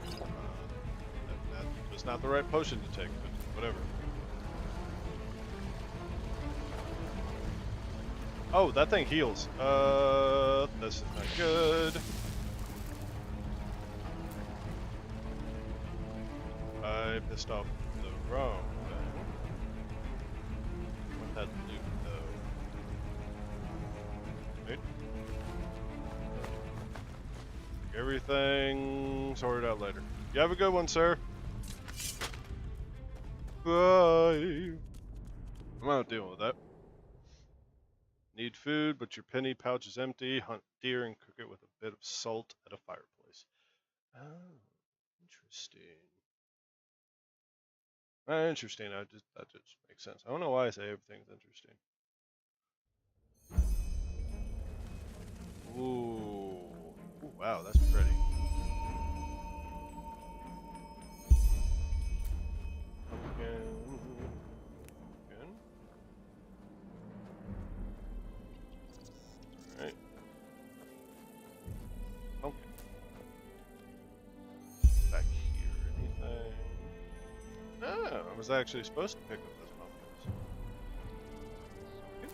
That was not the right potion to take, but whatever. Oh, that thing heals. This is not good. I pissed off the wrong thing. Want that loot though. Wait. Everything sorted out later. You have a good one, sir. Bye. I'm not dealing with that. Need food, but your penny pouch is empty. Hunt deer and cook it with a bit of salt at a fireplace. Oh, interesting. Interesting. That just makes sense. I don't know why I say everything's interesting. Ooh, wow, that's pretty. Pumpkin. Alright. Pumpkin. Back here, anything? Oh, I was actually supposed to pick up those pumpkins. Okay.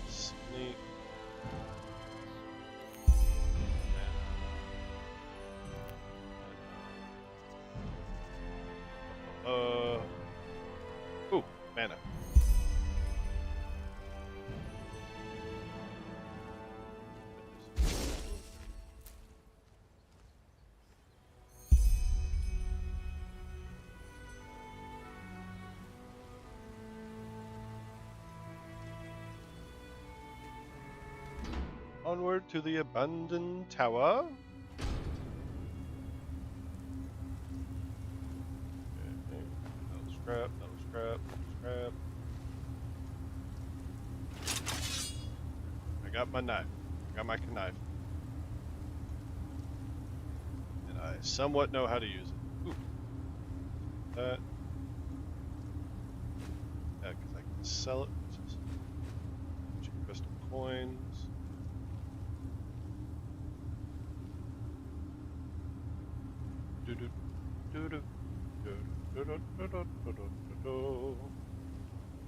Sneak. Ooh, mana. Onward to the abandoned tower. Okay, no scrap, no scrap, no scrap. got my knife. I got my knife. And I somewhat know how to use it. Ooh. That. Yeah, because I can sell it. Which is crystal coins.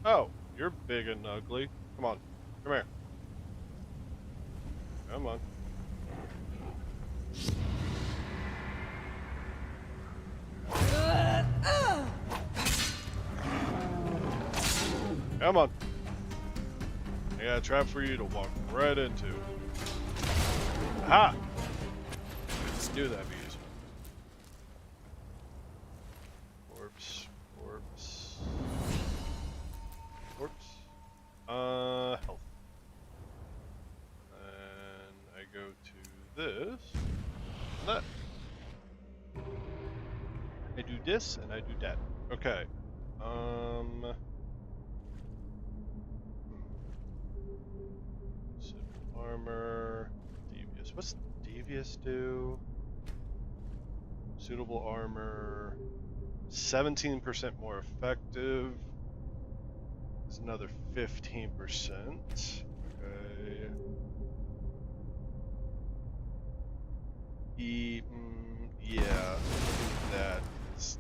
Oh, you're big and ugly. Come on. Come here. Come on. Come on. I got a trap for you to walk right into. Aha! I knew that'd be useful. Corpse. Health. And I go to this. And that. I do this and I do that. Okay. Armor. Devious. What's Devious do? Suitable armor. 17% more effective. There's another 15%. Okay. Yeah, that.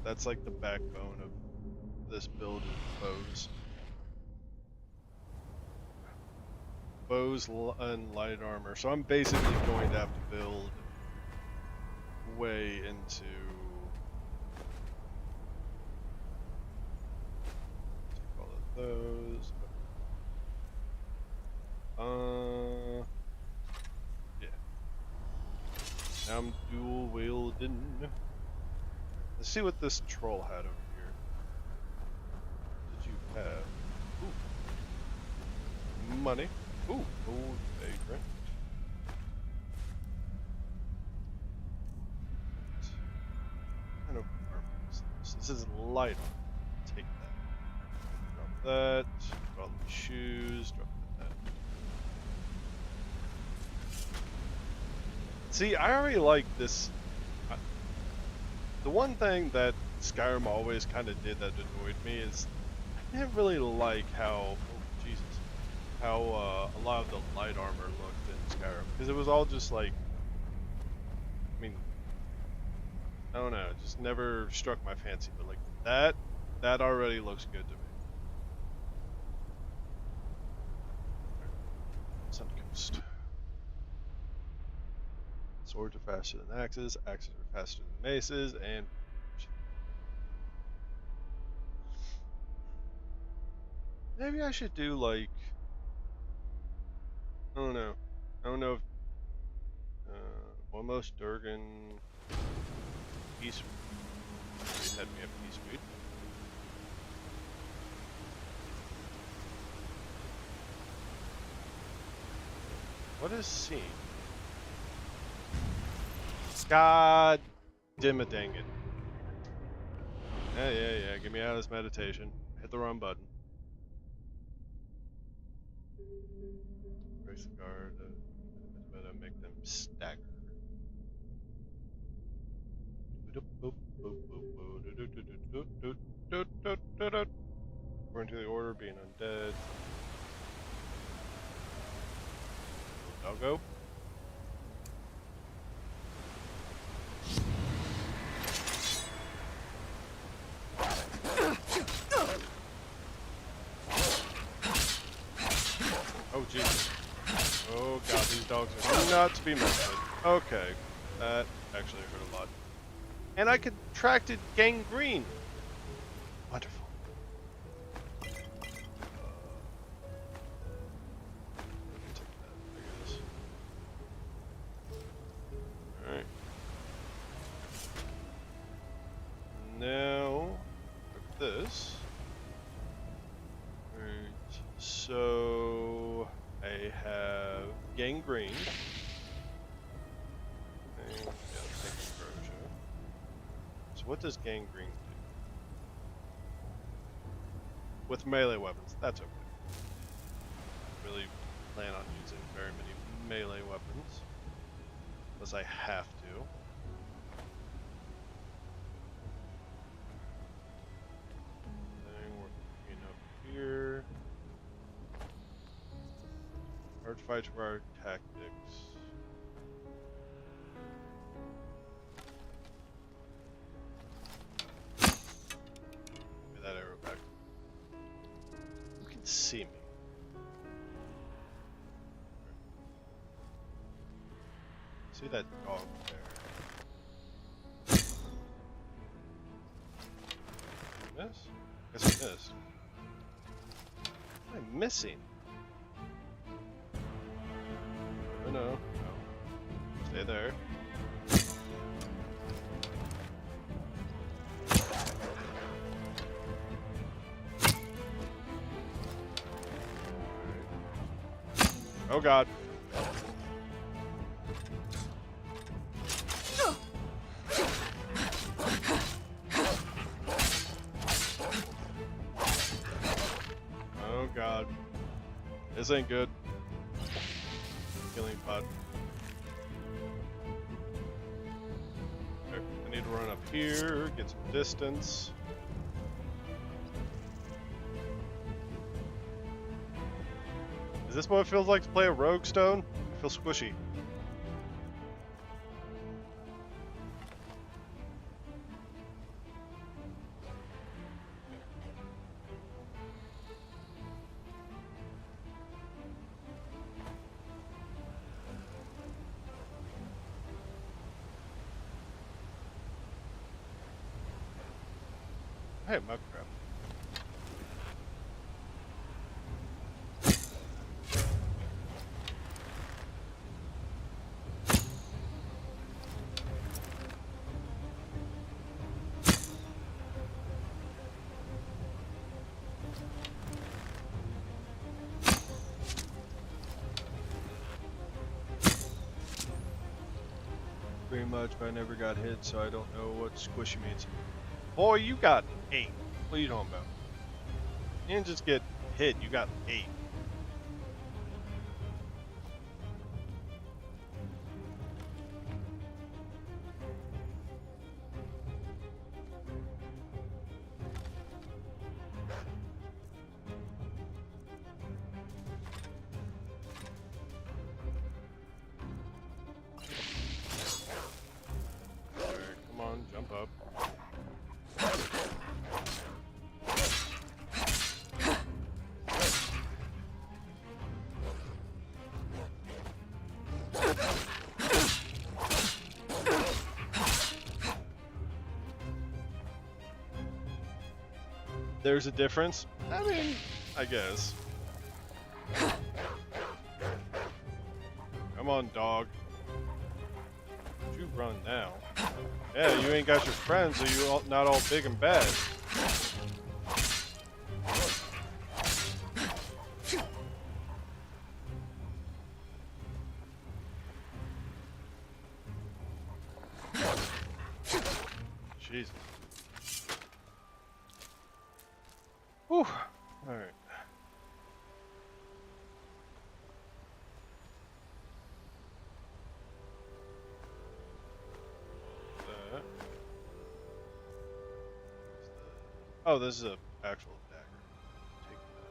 That's like the backbone of this build is bows and light armor. So I'm basically going to have to build way into take all of those. Yeah. Now I'm dual wielding. Let's see what this troll had over here. What did you have? Ooh. Money. Ooh, gold vagrant. What kind of armor is this? This is light armor. Take that. Drop that. Drop the shoes. Drop that. See, I already like this. The one thing that Skyrim always kind of did that annoyed me is I didn't really like how, oh Jesus, how a lot of the light armor looked in Skyrim, because it was all just like, I mean, I don't know, it just never struck my fancy, but like that already looks good to me. Suncoast. Swords are faster than axes, axes are faster than maces, and maybe I should do like, I don't know. I don't know if almost Durgan Peace had me a peace weed. What is scene? God damn it, dang it. Yeah. Get me out of this meditation. Hit the wrong button. Brace the guard. Make them stagger. According to the order, being undead. Doggo. Oh Jesus. Oh god, these dogs are not to be messed with. Okay, that actually hurt a lot. And I contracted gangrene. Wonderful. Alright. Now, with this. Alright, so I have gangrene. And, yeah, so what does gangrene do? With melee weapons, that's okay. Really plan on using very many melee weapons. Unless I have to. Then we're looking up here. Archfights for our tactics. Give me that arrow back. You can see me. See that dog there? Miss? Guess I missed. What am I missing? No. Stay there. Oh god. Oh god. This ain't good. Killing pod. Okay, I need to run up here, get some distance. Is this what it feels like to play a rogue stone? I feel squishy. Hey, my crap. Pretty much, but I never got hit, so I don't know what squishy means. Boy, you got 8. What are you talking about? You didn't just get hit, you got 8. Alright, come on, jump up. There's a difference? I mean, I guess. Come on, dog. You run now. Yeah, you ain't got your friends, so you're not all big and bad. Jesus. Whew. Alright. Oh, this is an actual dagger. Take that.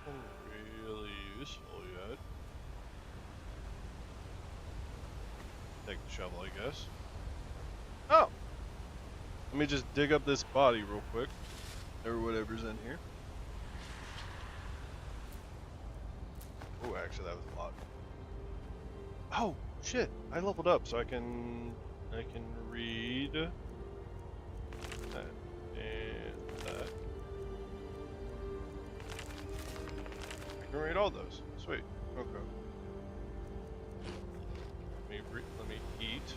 Not really useful yet. Take the shovel, I guess. Oh! Let me just dig up this body real quick. Or whatever's in here. Oh, actually, that was a lot. Oh, shit! I leveled up, so I can read that and that. I can read all those. Sweet. Okay. Let me eat.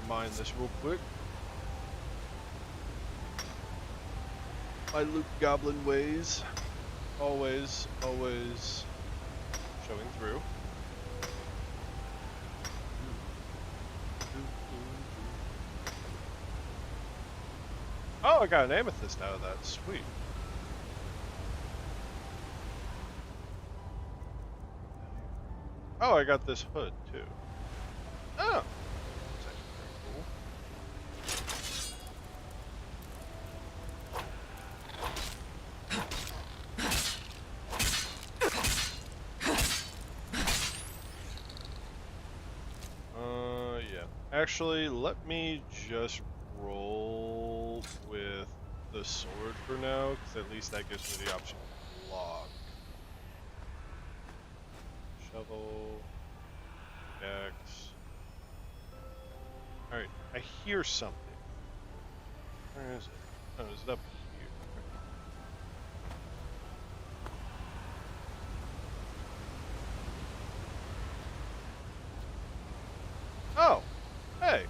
mine this real quick. My Luke Goblin ways. Always showing through. Oh, I got an amethyst out of that. Sweet. Oh, I got this hood too. Oh. That's actually pretty cool. Yeah. Actually, let me just roll with the sword for now, because at least that gives me the option to block. Shovel. Axe. Alright, I hear something. Where is it? Oh, is it up here? Oh! Hey!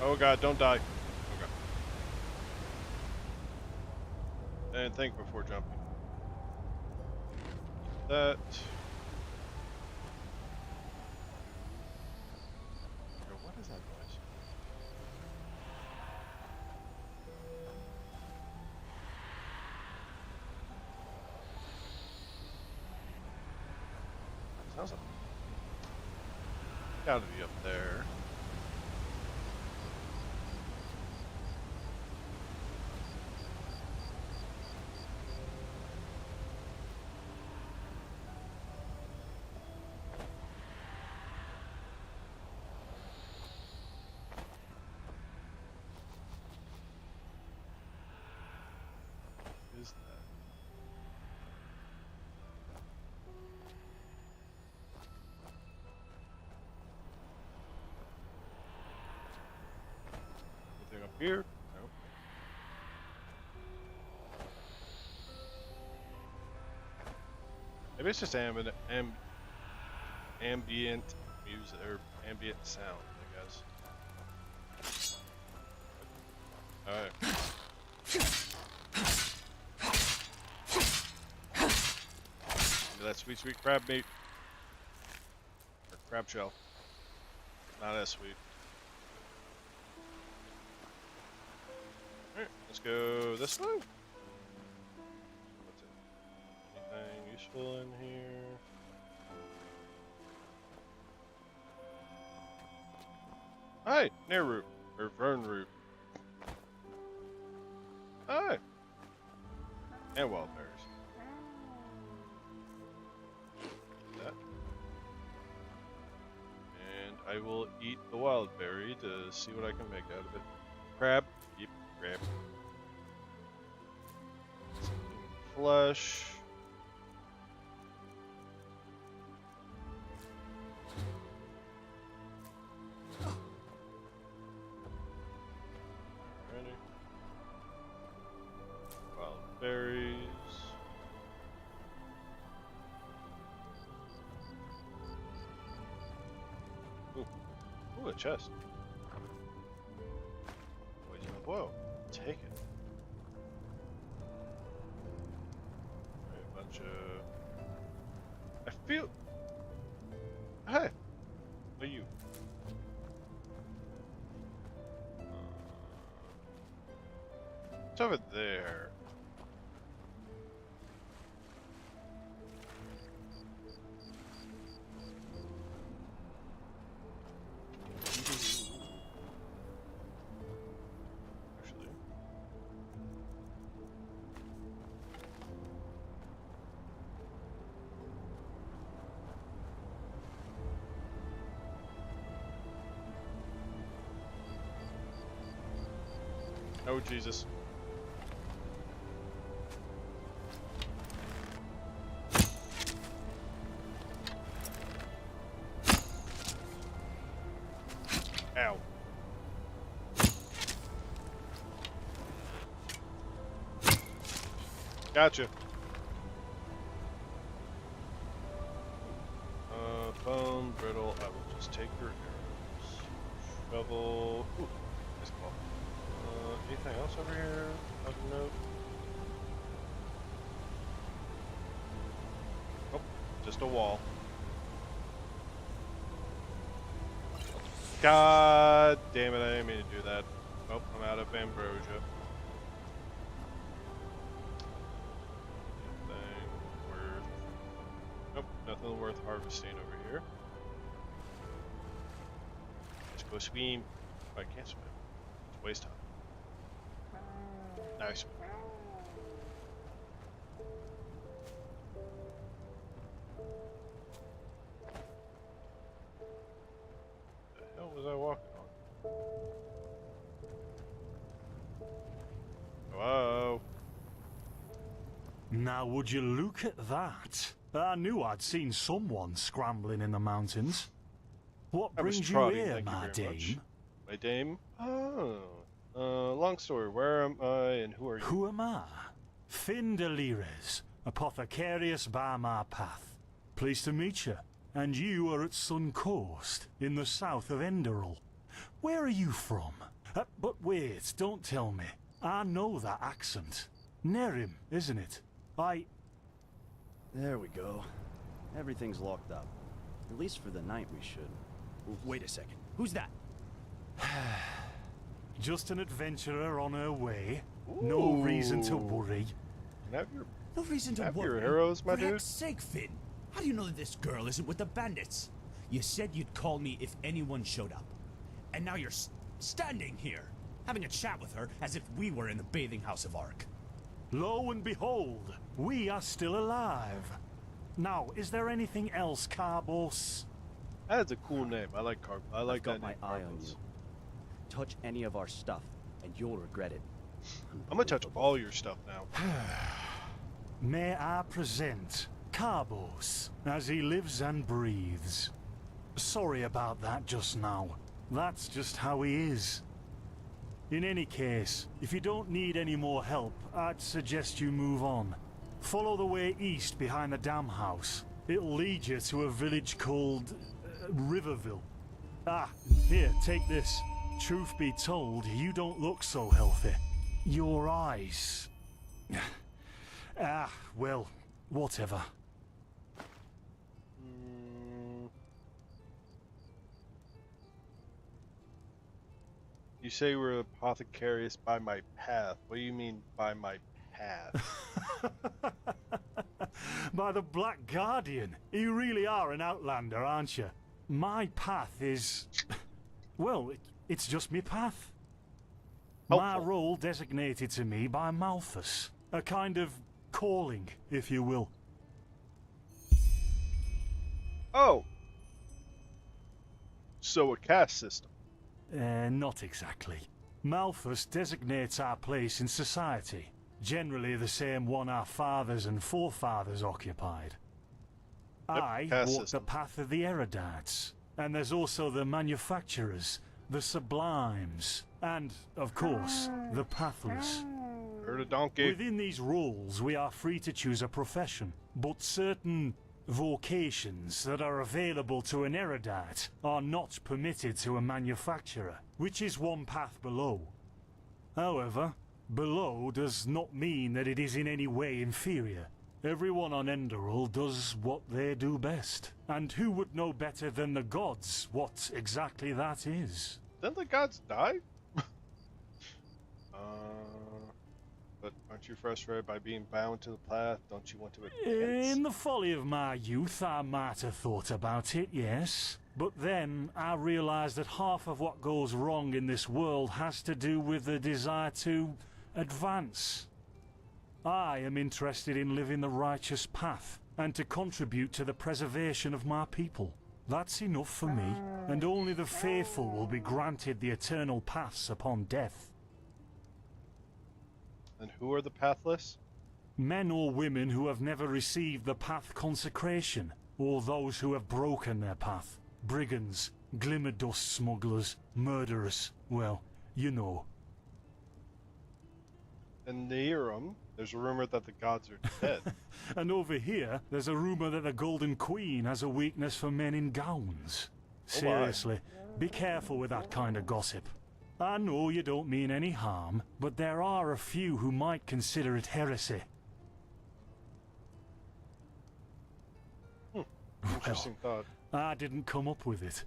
Oh god, don't die. Okay. And think before jumping. That. What is that noise? Sounds like. Gotta be up there. Is that? Anything up here? Nope. Maybe it's just ambient music or ambient sound, I guess. Alright. That sweet, sweet crab meat. Or crab shell. Not as sweet. Alright, let's go this way. What's it? Anything useful in here? Hi, near root. Or fern root. Hi. And wild berries. That. And I will eat the wild berry to see what I can make out of it. Crab. Yep, crab. Some flesh. Alrighty. Wild berries. Ooh, a chest. Whoa, take it. A bunch of... I feel... Hey! What are you? It's over there. Oh, Jesus. Gotcha. Bone, brittle. I will just take your arrows. Shovel. Ooh, nice ball. Anything else over here? Of note? Oh, just a wall. God damn it, I didn't mean to do that. Oh, I'm out of ambrosia. Nothing worth... Nope, nothing worth harvesting over here. Let's go swim. Oh, I can't swim. It's waste time. Now I swim. The hell was I walking on? Whoa. Now would you look at that? I knew I'd seen someone scrambling in the mountains. What brings you here, my dame? My dame? Oh. Long story. Where am I and who are you? Who am I? Findelires, apothecarius by my path. Pleased to meet you. And you are at Sun Coast, in the south of Enderal. Where are you from? But wait, don't tell me. I know that accent. Nerim, isn't it? There we go. Everything's locked up. At least for the night we should. Wait a second. Who's that? Just an adventurer on her way. No reason to worry. No reason to worry. Your arrows, my For dude. heck's sake, Finn. How do you know that this girl isn't with the bandits? You said you'd call me if anyone showed up. And now you're standing here, having a chat with her as if we were in the bathing house of Ark. Lo and behold, we are still alive. Now, is there anything else, Carbos? That's a cool name. I like Carb. I like I've got that name. my eye on you. Touch any of our stuff, and you'll regret it. I'm gonna touch all your stuff now. May I present Carbos, as he lives and breathes. Sorry about that just now. That's just how he is. In any case, if you don't need any more help, I'd suggest you move on. Follow the way east behind the dam house. It'll lead you to a village called Riverville. Ah, here, take this. Truth be told, you don't look so healthy. Your eyes... well, whatever. You say we're apothecarius by my path. What do you mean by my path? By the Black Guardian. You really are an outlander, aren't you? My path is... well, it's just me path. My role designated to me by Malthus. A kind of calling, if you will. Oh! So a caste system. Not exactly. Malthus designates our place in society. Generally the same one our fathers and forefathers occupied. I walk the path of the erudites. And there's also the manufacturers, the sublimes, and, of course, the pathless. Heard a donkey. Within these roles, we are free to choose a profession, but certain vocations that are available to an erudite are not permitted to a manufacturer, which is one path below. However, below does not mean that it is in any way inferior. Everyone on Enderal does what they do best, and who would know better than the gods what exactly that is? Didn't the gods die? But aren't you frustrated by being bound to the path? Don't you want to advance? In the folly of my youth, I might have thought about it, yes. But then I realized that half of what goes wrong in this world has to do with the desire to advance. I am interested in living the righteous path and to contribute to the preservation of my people. That's enough for me, and only the faithful will be granted the eternal paths upon death. And who are the pathless? Men or women who have never received the path consecration, or those who have broken their path. Brigands, glimmer dust smugglers, murderers, well, you know. Enderal, there's a rumor that the gods are dead. And over here, there's a rumor that the Golden Queen has a weakness for men in gowns. Seriously, be careful with that kind of gossip. I know you don't mean any harm, but there are a few who might consider it heresy. Interesting thought. I didn't come up with it.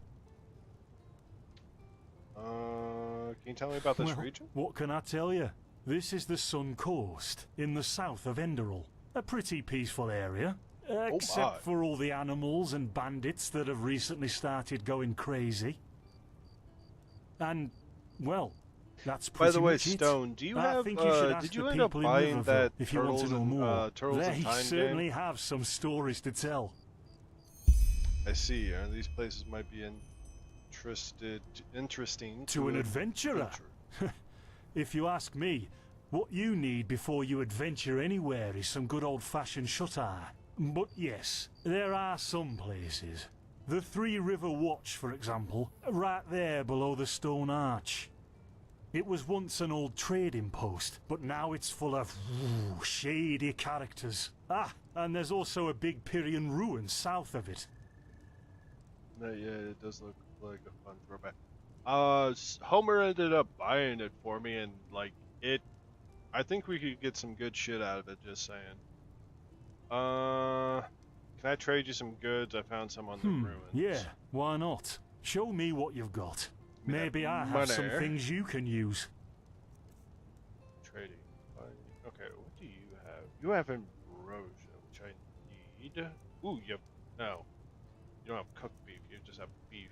Can you tell me about this region? What can I tell you? This is the Sun Coast, in the south of Enderal. A pretty peaceful area. Except for all the animals and bandits that have recently started going crazy. And, well, that's pretty much it. By the way, Stone, do you have, did you end up buying that if you want to know more? Turtles in Time They certainly have some stories to tell. I see. These places might be interesting to an adventurer. If you ask me, what you need before you adventure anywhere is some good old-fashioned shut-eye. But yes, there are some places. The Three River Watch, for example, right there below the stone arch. It was once an old trading post, but now it's full of shady characters. Ah, and there's also a big Pyrian ruin south of it. Yeah, it does look like a fun throwback. Homer ended up buying it for me, and like I think we could get some good shit out of it. Just saying. Can I trade you some goods? I found some on the ruins. Yeah, why not? Show me what you've got. Maybe I have some things you can use. Trading. Okay, what do you have? You have ambrosia, which I need. Ooh, you have no. You don't have cooked beef. You just have beef.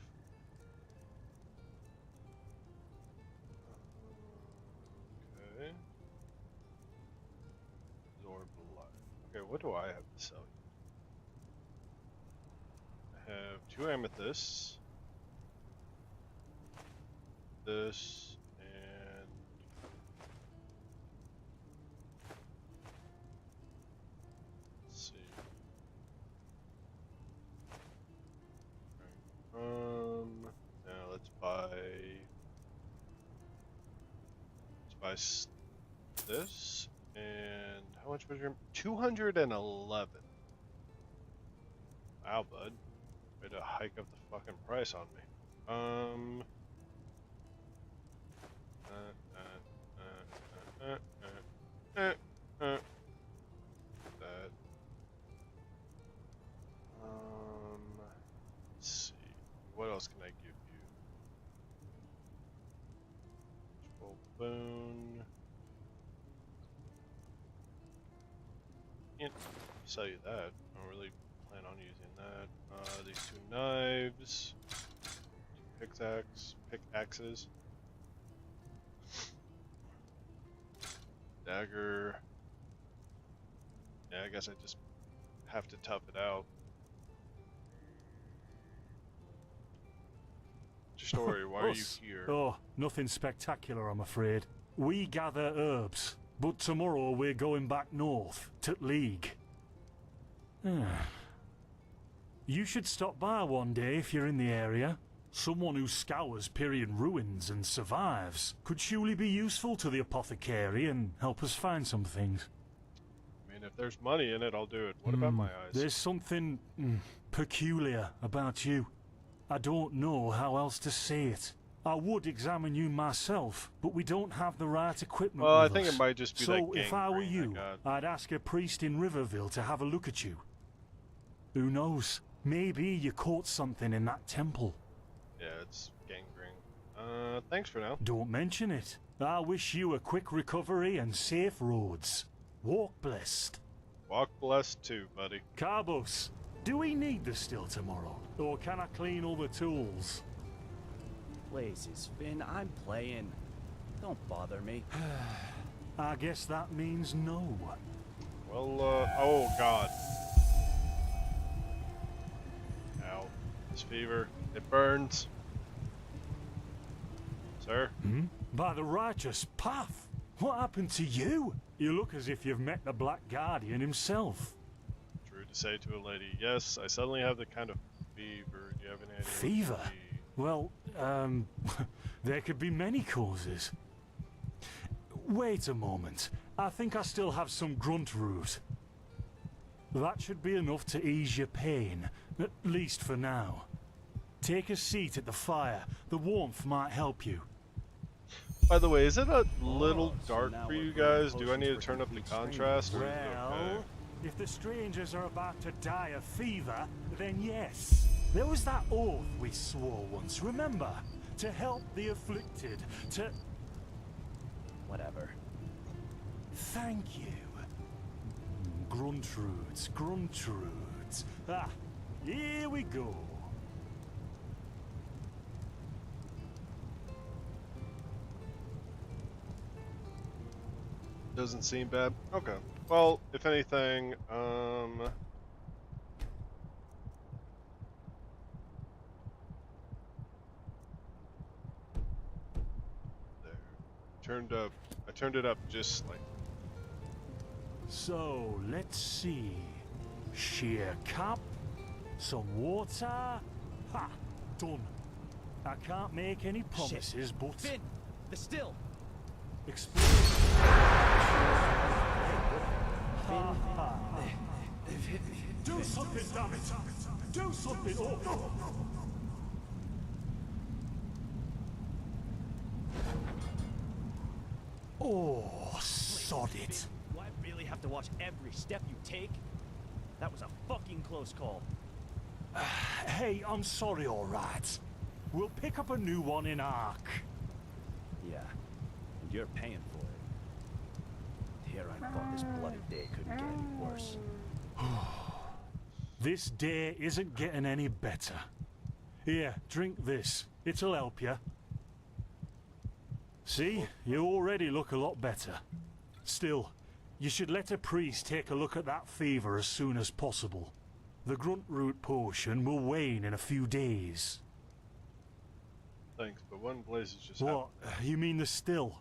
Okay. Absorb blood. Okay, what do I have to sell you? I have 2 amethysts. This and let's see. Now let's buy this, and how much was your 211? Wow, bud, way to hike up the fucking price on me. That. Let's see. What else can I give you? 12 bone. Can't sell you that. I don't really plan on using that. These 2 knives. 2 pickaxes. Dagger. Yeah, I guess I just have to tough it out. What's your story? Why are you here? Oh, nothing spectacular, I'm afraid. We gather herbs, but tomorrow we're going back north, to League. You should stop by one day if you're in the area. Someone who scours Pyrian ruins and survives could surely be useful to the apothecary and help us find some things. I mean, if there's money in it, I'll do it. What about my eyes? There's something peculiar about you. I don't know how else to say it. I would examine you myself, but we don't have the right equipment Well, I with think us. it might just be so that if I were you, I'd ask a priest in Riverville to have a look at you. Who knows? Maybe you caught something in that temple. Yeah, it's gangrene. Thanks for now. Don't mention it. I wish you a quick recovery and safe roads. Walk blessed. Walk blessed too, buddy. Carbos, do we need the still tomorrow? Or can I clean all the tools? Blazes, Finn, I'm playing. Don't bother me. I guess that means no. Well, oh god. Ow. This fever, it burns. Sir? By the righteous path. What happened to you? You look as if you've met the Black Guardian himself. True to say to a lady, yes, I suddenly have the kind of fever. Do you have any idea? Fever? Well, there could be many causes. Wait a moment. I think I still have some grunt root. That should be enough to ease your pain, at least for now. Take a seat at the fire. The warmth might help you. By the way, is it a little so dark now for we're you brewing guys? Do I need to potions for turn up the complete contrast, or is it Well, okay? if the strangers are about to die of fever, then yes. There was that oath we swore once, remember? To help the afflicted, to... Whatever. Thank you. Gruntroods, Gruntroods. Ah, here we go. Doesn't seem bad. Okay. Well, if anything, there. I turned it up just slightly. So, let's see. Sheer cap, some water. Ha! Done. I can't make any promises, but... Finn! The still! Explode. Finn, they've hit me. Do something, damn it! Do something! Oh, no! Oh, sod it. Do I really have to watch every step you take? That was a fucking close call. Hey, I'm sorry, alright. We'll pick up a new one in Ark. Yeah, and you're paying for it. Here I thought this bloody day couldn't get any worse. This day isn't getting any better. Here, drink this. It'll help you. See? You already look a lot better. Still, you should let a priest take a look at that fever as soon as possible. The grunt root potion will wane in a few days. Thanks, but one blaze is just What? You mean the still?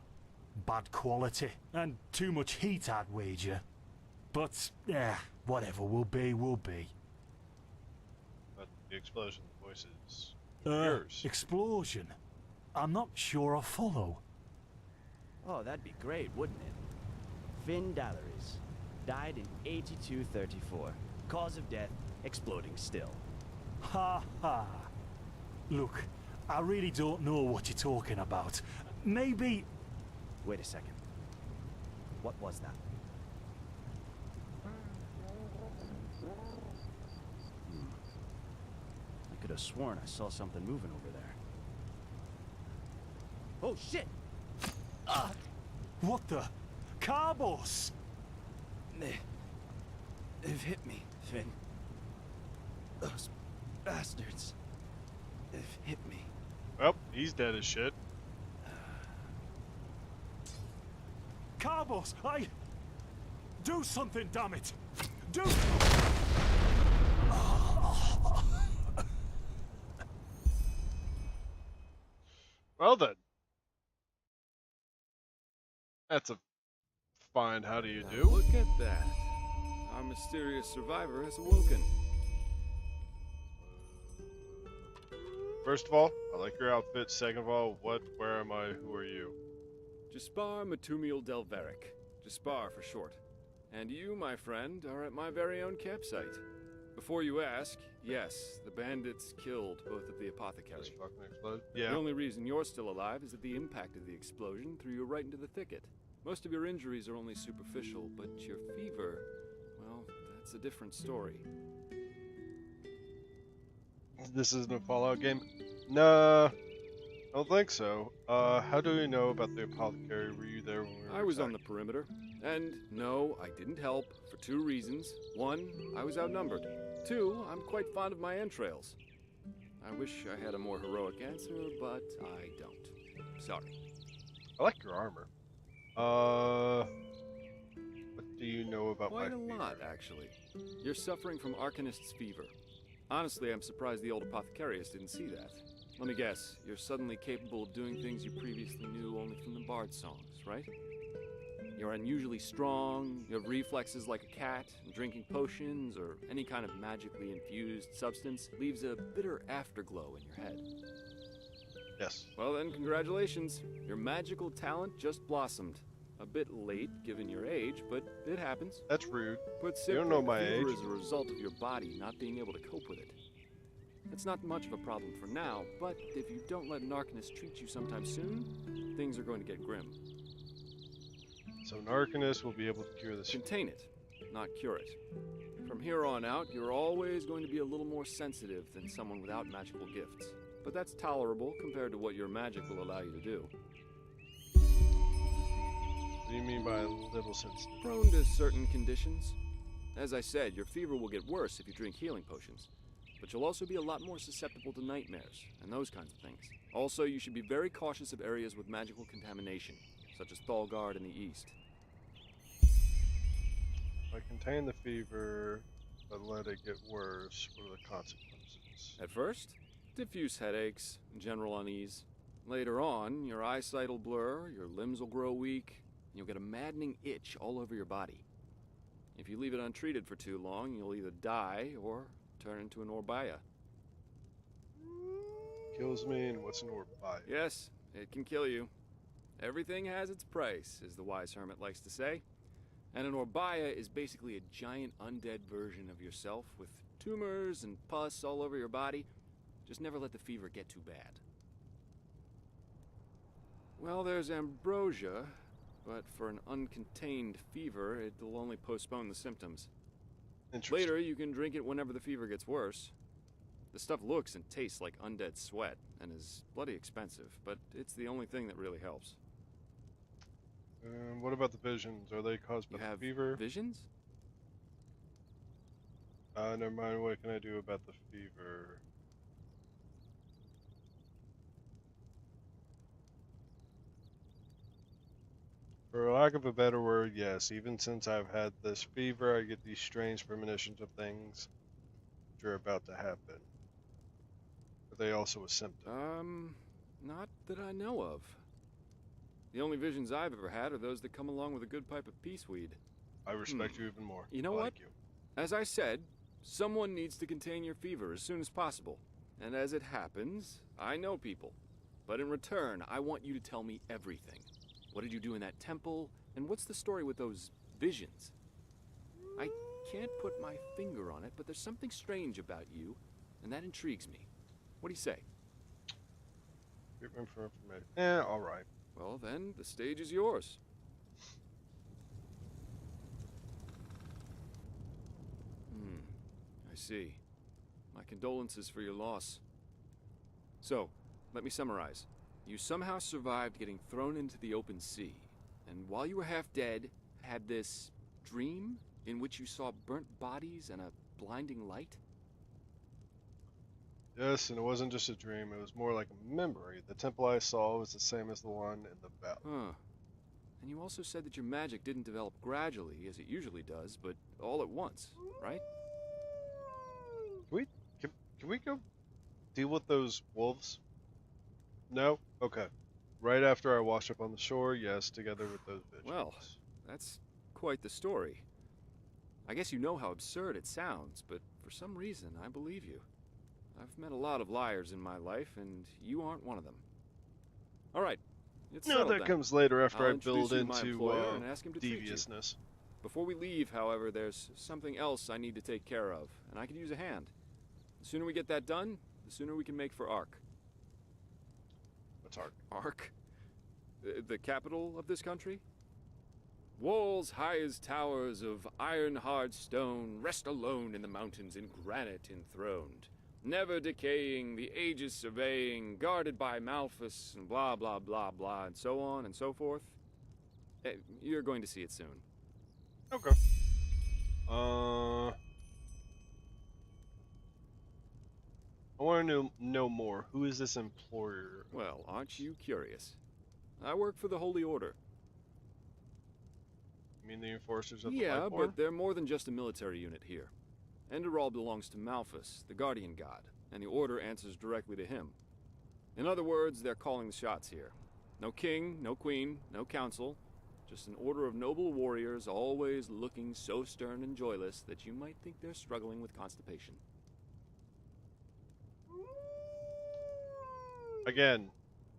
Bad quality. And too much heat, I'd wager. But, whatever will be, will be. But the explosion voice is yours. Explosion? I'm not sure I follow. Oh, that'd be great, wouldn't it? Finn Dalleries. Died in 8234. Cause of death, exploding still. Ha ha. Look, I really don't know what you're talking about. Maybe... Wait a second. What was that? I could have sworn I saw something moving over there. Oh shit! What the? Carbos! They've hit me, Finn. Those bastards. They've hit me. Well, he's dead as shit. Carbos, do something, damn it! Do... Well then. That's a fine how do you do. Look at that. Our mysterious survivor has awoken. First of all, I like your outfit. Second of all, where am I, who are you? Jaspar Matumiel Delveric. Jaspar for short. And you, my friend, are at my very own campsite. Before you ask, yes, the bandits killed both of the apothecaries. Just fucking explode? Yeah. The only reason you're still alive is that the impact of the explosion threw you right into the thicket. Most of your injuries are only superficial, but your fever, well, that's a different story. This isn't a Fallout game? Nah, I don't think so. How do you know about the apothecary? Were you there when we were I was on attacked? the perimeter, and no, I didn't help for two reasons. One, I was outnumbered. Two, I'm quite fond of my entrails. I wish I had a more heroic answer, but I don't. Sorry. I like your armor. What do you know about Quite my a fever? lot, actually. You're suffering from Arcanist's fever. Honestly, I'm surprised the old apothecarius didn't see that. Let me guess, you're suddenly capable of doing things you previously knew only from the bard songs, right? You're unusually strong, you have reflexes like a cat, and drinking potions or any kind of magically infused substance leaves a bitter afterglow in your head. Yes. Well then, congratulations. Your magical talent just blossomed. A bit late, given your age, but it happens. That's rude. Put You don't know simply, my fever age. is a result of your body not being able to cope with it. It's not much of a problem for now, but if you don't let an Arcanist treat you sometime soon, things are going to get grim. So an Arcanist will be able to cure this. Contain it, not cure it. From here on out, you're always going to be a little more sensitive than someone without magical gifts. But that's tolerable compared to what your magic will allow you to do. What do you mean by a little sensitive? Prone to certain conditions. As I said, your fever will get worse if you drink healing potions. But you'll also be a lot more susceptible to nightmares and those kinds of things. Also, you should be very cautious of areas with magical contamination, such as Thalgard in the east. If I contain the fever, but let it get worse, what are the consequences? At first, diffuse headaches, general unease. Later on, your eyesight will blur, your limbs will grow weak, and you'll get a maddening itch all over your body. If you leave it untreated for too long, you'll either die or turn into an Orbaya. Kills me, and what's an Orbaya? Yes, it can kill you. Everything has its price, as the wise hermit likes to say. And an Orbaya is basically a giant undead version of yourself with tumors and pus all over your body. Just never let the fever get too bad. Well, there's ambrosia, but for an uncontained fever, it'll only postpone the symptoms. Later, you can drink it whenever the fever gets worse. The stuff looks and tastes like undead sweat, and is bloody expensive, but it's the only thing that really helps. What about the visions? Are they caused by the fever? Visions? Never mind. What can I do about the fever? For lack of a better word, yes. Even since I've had this fever, I get these strange premonitions of things which are about to happen. Are they also a symptom? Not that I know of. The only visions I've ever had are those that come along with a good pipe of peaceweed. I respect you even more. You know what? As I said, someone needs to contain your fever as soon as possible. And as it happens, I know people. But in return, I want you to tell me everything. What did you do in that temple? And what's the story with those visions? I can't put my finger on it, but there's something strange about you, and that intrigues me. What do you say? Treatment for information. Alright. Well, then, the stage is yours. I see. My condolences for your loss. So, let me summarize. You somehow survived getting thrown into the open sea, and while you were half dead, had this dream in which you saw burnt bodies and a blinding light? Yes, and it wasn't just a dream, it was more like a memory. The temple I saw was the same as the one in the valley. Huh. And you also said that your magic didn't develop gradually, as it usually does, but all at once, right? Can we go deal with those wolves? No? Okay. Right after I wash up on the shore, yes, together with those bitches. Well, that's quite the story. I guess you know how absurd it sounds, but for some reason, I believe you. I've met a lot of liars in my life, and you aren't one of them. All right, it's No, settled that then. comes later after I'll I build introduce you to my into employer and ask him to treat you. deviousness. Before we leave, however, there's something else I need to take care of, and I could use a hand. The sooner we get that done, the sooner we can make for Ark. What's Ark? Ark? The capital of this country? Walls high as towers of iron-hard stone rest alone in the mountains in granite enthroned. Never decaying, the ages surveying, guarded by Malphus, and blah, blah, blah, blah, and so on and so forth. You're going to see it soon. Okay. I want to know more. Who is this employer? Well, aren't you curious? I work for the Holy Order. You mean the enforcers of the Yeah, Life Order? but they're more than just a military unit here. Enderal belongs to Malphus, the guardian god, and the Order answers directly to him. In other words, they're calling the shots here. No king, no queen, no council, just an order of noble warriors always looking so stern and joyless that you might think they're struggling with constipation. Again,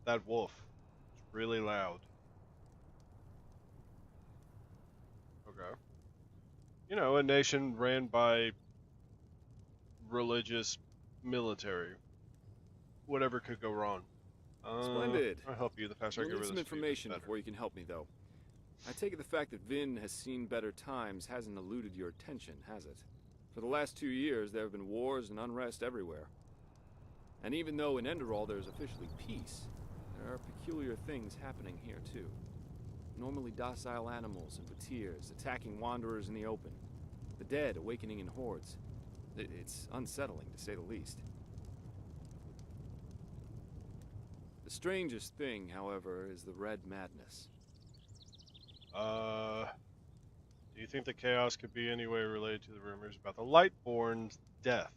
that wolf. It's really loud. Okay. You know, a nation ran by religious military. Whatever could go wrong. Splendid. I'll help you. The faster I You'll get need rid some of this fever, the information better. before you can help me, though. I take it the fact that Vin has seen better times hasn't eluded your attention, has it? For the last 2 years, there have been wars and unrest everywhere. And even though in Enderal there's officially peace, there are peculiar things happening here, too. Normally docile animals and fakirs attacking wanderers in the open. The dead awakening in hordes. It's unsettling, to say the least. The strangest thing, however, is the Red Madness. Do you think the chaos could be any way related to the rumors about the Lightborn's death?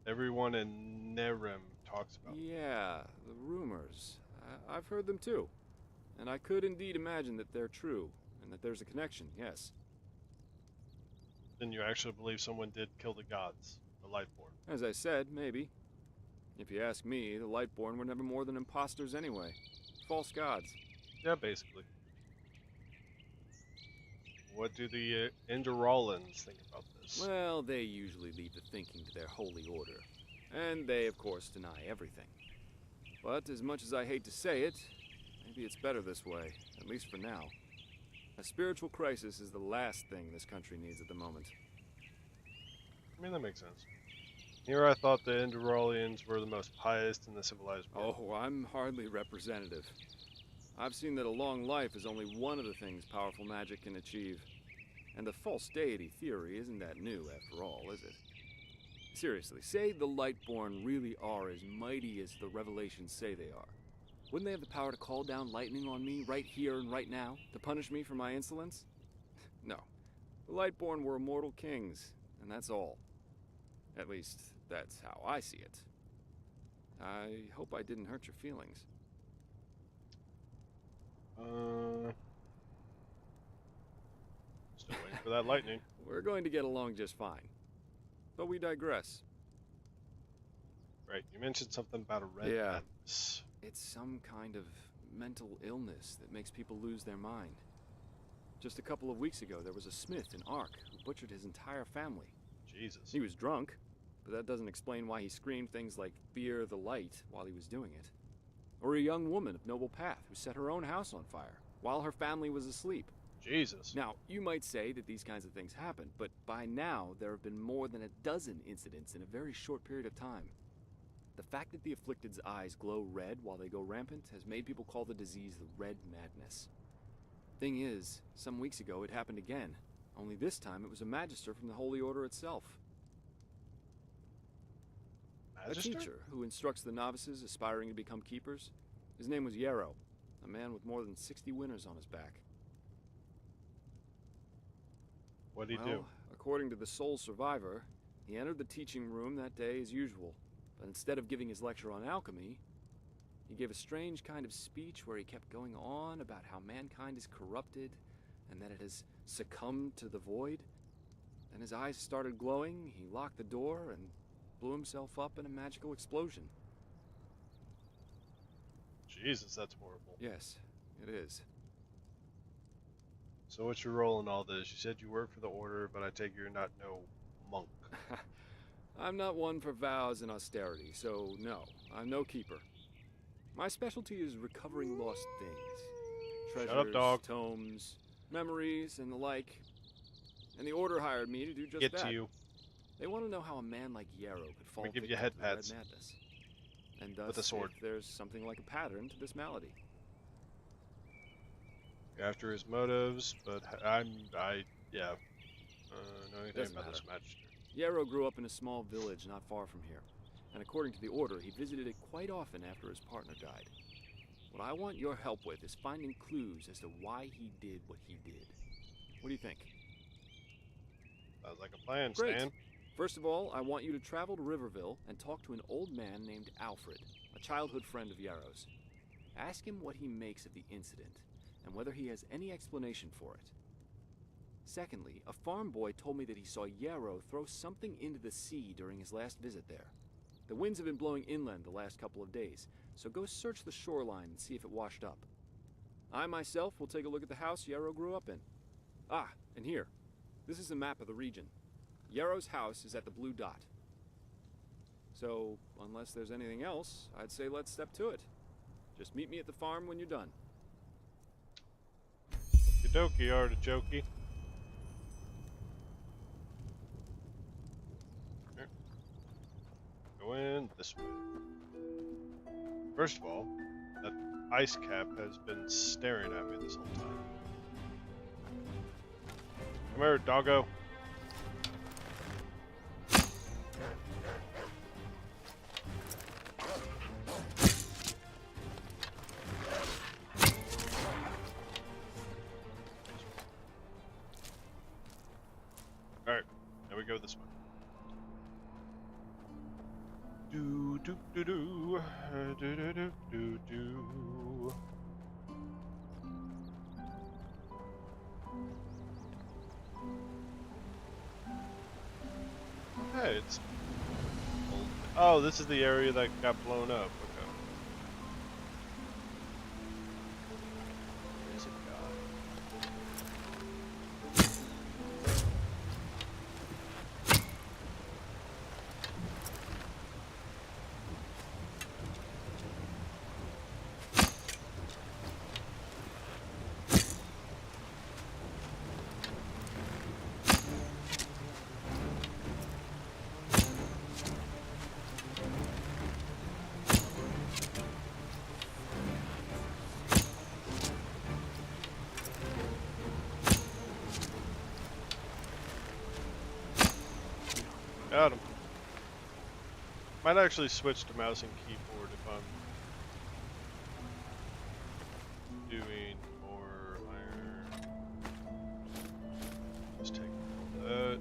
Everyone in Nerim talks about. Yeah, the rumors. I've heard them too. And I could indeed imagine that they're true, and that there's a connection, yes. Then you actually believe someone did kill the gods, the Lightborn? As I said, maybe. If you ask me, the Lightborn were never more than imposters anyway. False gods. Yeah, basically. What do the Enderalans think about this? Well, they usually leave the thinking to their holy order. And they, of course, deny everything. But as much as I hate to say it, maybe it's better this way, at least for now. A spiritual crisis is the last thing this country needs at the moment. I mean, that makes sense. Here I thought the Enderalians were the most pious in the civilized world. Oh, I'm hardly representative. I've seen that a long life is only one of the things powerful magic can achieve. And the false deity theory isn't that new, after all, is it? Seriously, say the Lightborn really are as mighty as the revelations say they are. Wouldn't they have the power to call down lightning on me right here and right now, to punish me for my insolence? No. The Lightborn were immortal kings, and that's all. At least, that's how I see it. I hope I didn't hurt your feelings. Still waiting for that lightning. We're going to get along just fine. But we digress. Right, you mentioned something about a red madness. It's some kind of mental illness that makes people lose their mind. Just a couple of weeks ago, there was a smith in Ark who butchered his entire family. Jesus. He was drunk, but that doesn't explain why he screamed things like "fear the light" while he was doing it. Or a young woman of noble path who set her own house on fire while her family was asleep. Jesus. Now, you might say that these kinds of things happen, but by now there have been more than a dozen incidents in a very short period of time. The fact that the afflicted's eyes glow red while they go rampant has made people call the disease the Red Madness. Thing is, some weeks ago it happened again, only this time it was a magister from the Holy Order itself. Magister? A teacher who instructs the novices aspiring to become keepers. His name was Yarrow, a man with more than 60 winners on his back. What'd he do? According to the sole survivor, he entered the teaching room that day as usual, but instead of giving his lecture on alchemy, he gave a strange kind of speech where he kept going on about how mankind is corrupted and that it has succumbed to the void. Then his eyes started glowing, he locked the door and blew himself up in a magical explosion. Jesus, that's horrible. Yes, it is. So what's your role in all this? You said you work for the Order, but I take you're not no monk. I'm not one for vows and austerity, so no, I'm no keeper. My specialty is recovering lost things. Treasures, Shut up, dog. tomes, memories, and the like. And the Order hired me to do just Get that. to you. They want to know how a man like Yarrow could fall I'm gonna give victim you head to the Red pats. Madness. And thus, With a sword. if there's something like a pattern to this malady. After his motives, but yeah. Know anything Doesn't about this matter. magister. Yarrow grew up in a small village not far from here, and according to the Order, he visited it quite often after his partner died. What I want your help with is finding clues as to why he did what he did. What do you think? Sounds like a plan, Great. Stan. First of all, I want you to travel to Riverville and talk to an old man named Alfred, a childhood friend of Yarrow's. Ask him what he makes of the incident, and whether he has any explanation for it. Secondly, a farm boy told me that he saw Yarrow throw something into the sea during his last visit there. The winds have been blowing inland the last couple of days, so go search the shoreline and see if it washed up. I myself will take a look at the house Yarrow grew up in. Ah, And here, this is a map of the region. Yarrow's house is at the blue dot. So, unless there's anything else, I'd say let's step to it. Just meet me at the farm when you're done. Okie dokie, artichoke. Go in this way. First of all, that ice cap has been staring at me this whole time. Come here, doggo. Alright, now we go this way. Do do do do do do do do do. Hey, it's old. Oh, this is the area that got blown up. Okay. Where's it Got him. Might actually switch to mouse and keyboard if I'm doing more iron. Let's take that.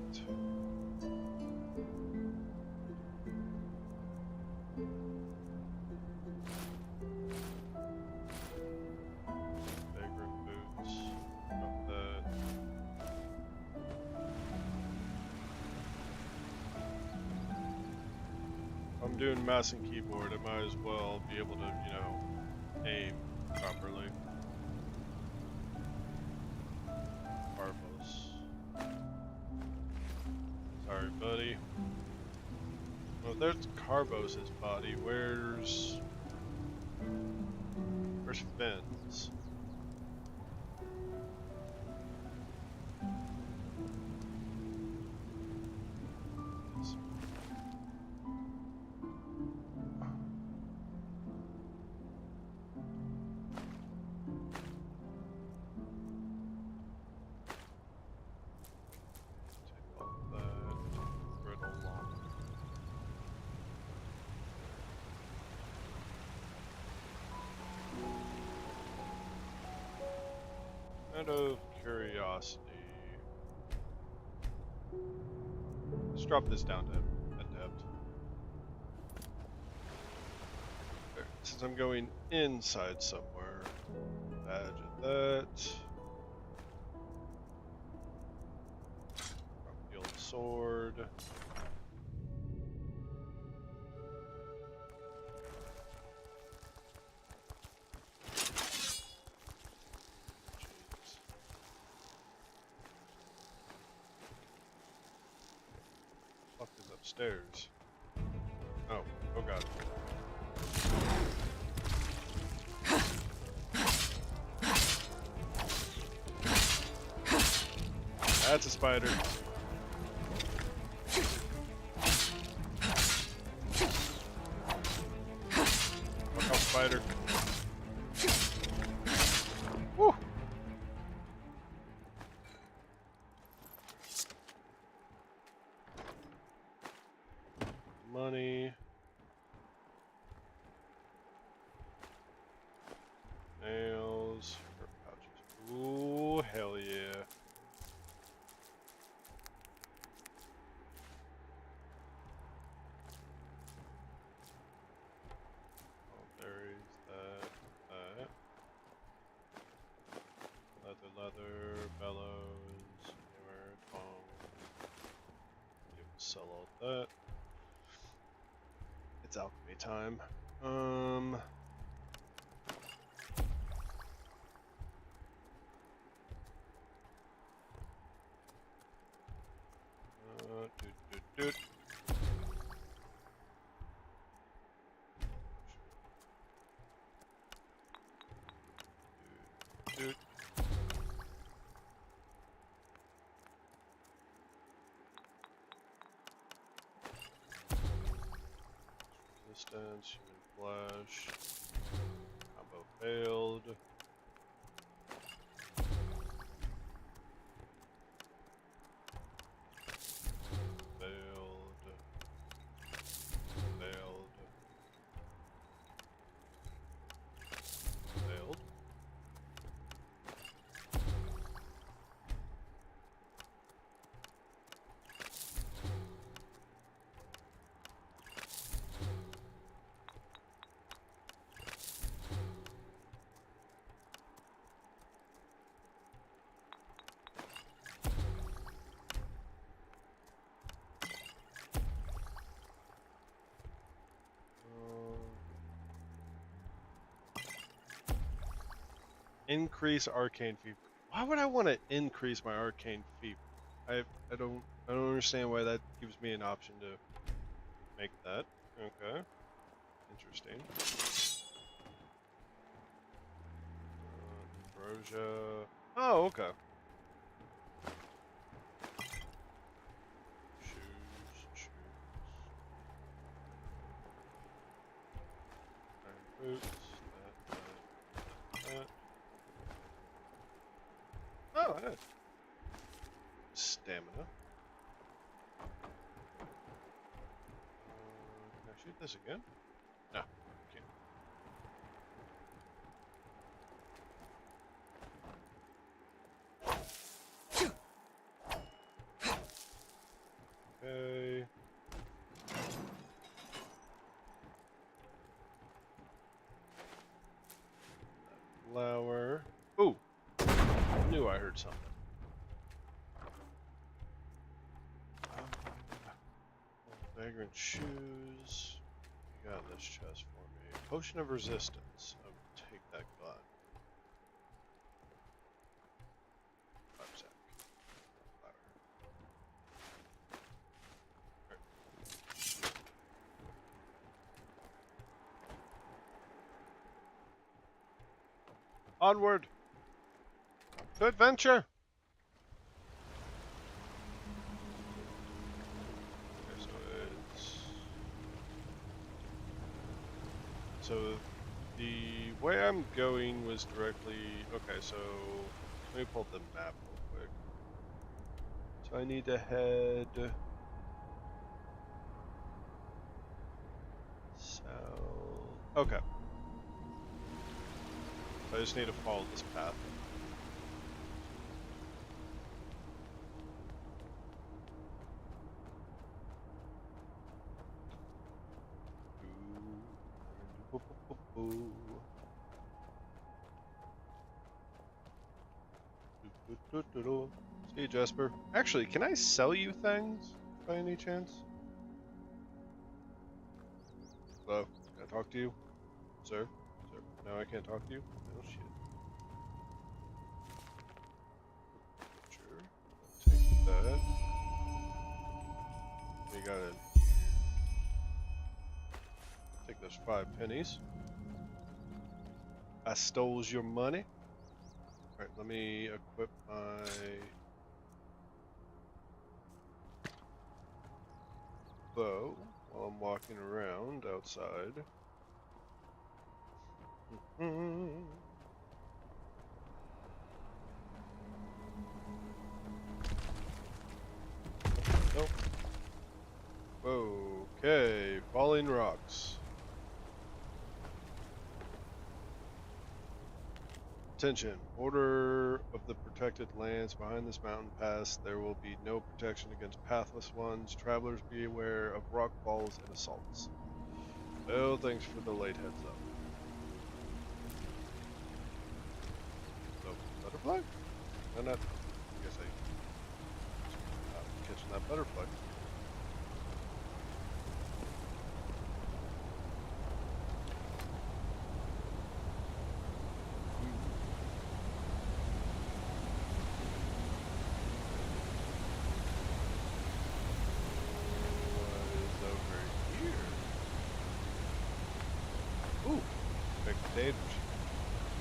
Vagrant boots. Drop that. I'm doing mouse and keyboard, I might as well be able to, you know, aim properly. Carbos. Sorry, buddy. Well, there's Carbos' body. Where's Finn's? Out of curiosity, let's drop this down to depth. Okay, since I'm going inside somewhere, badge of that. Drop the old sword. Upstairs. Oh god. That's a spider. Fuck off, spider. Woo! Money. Nails. Pouches. Ooh, hell yeah. Oh, there is that. Leather, bellows, hammer, tong. You can sell all that. It's alchemy time. resistance, human flesh. Combo failed. Increase arcane fever. Why would I want to increase my arcane fever? I don't understand why that gives me an option to make that. Okay. Interesting. Ambrosia. Oh, okay. Shoes. Iron boots. That. Oh, yeah. Stamina. Can I shoot this again? No, can't. Okay. Flower. Ooh. I knew I heard something. Vagrant shoes. You got this chest for me. Potion of resistance. I would take that glad. 5 sec. Onward to adventure. So the way I'm going was directly, okay, so let me pull up the map real quick. So I need to head south. Okay. So I just need to follow this path. See you, Jasper. Actually, can I sell you things by any chance? Hello? Can I talk to you? Sir? Sir? No, I can't talk to you? No shit. Sure. Take that. You gotta take those 5 pennies. I stole your money. Alright, let me equip my bow while I'm walking around outside. Nope. Okay, falling rocks. Attention, order of the protected lands behind this mountain pass. There will be no protection against pathless ones. Travelers, be aware of rock falls and assaults. Well, thanks for the late heads up. So, butterfly? No, not. I guess I'm catching that butterfly.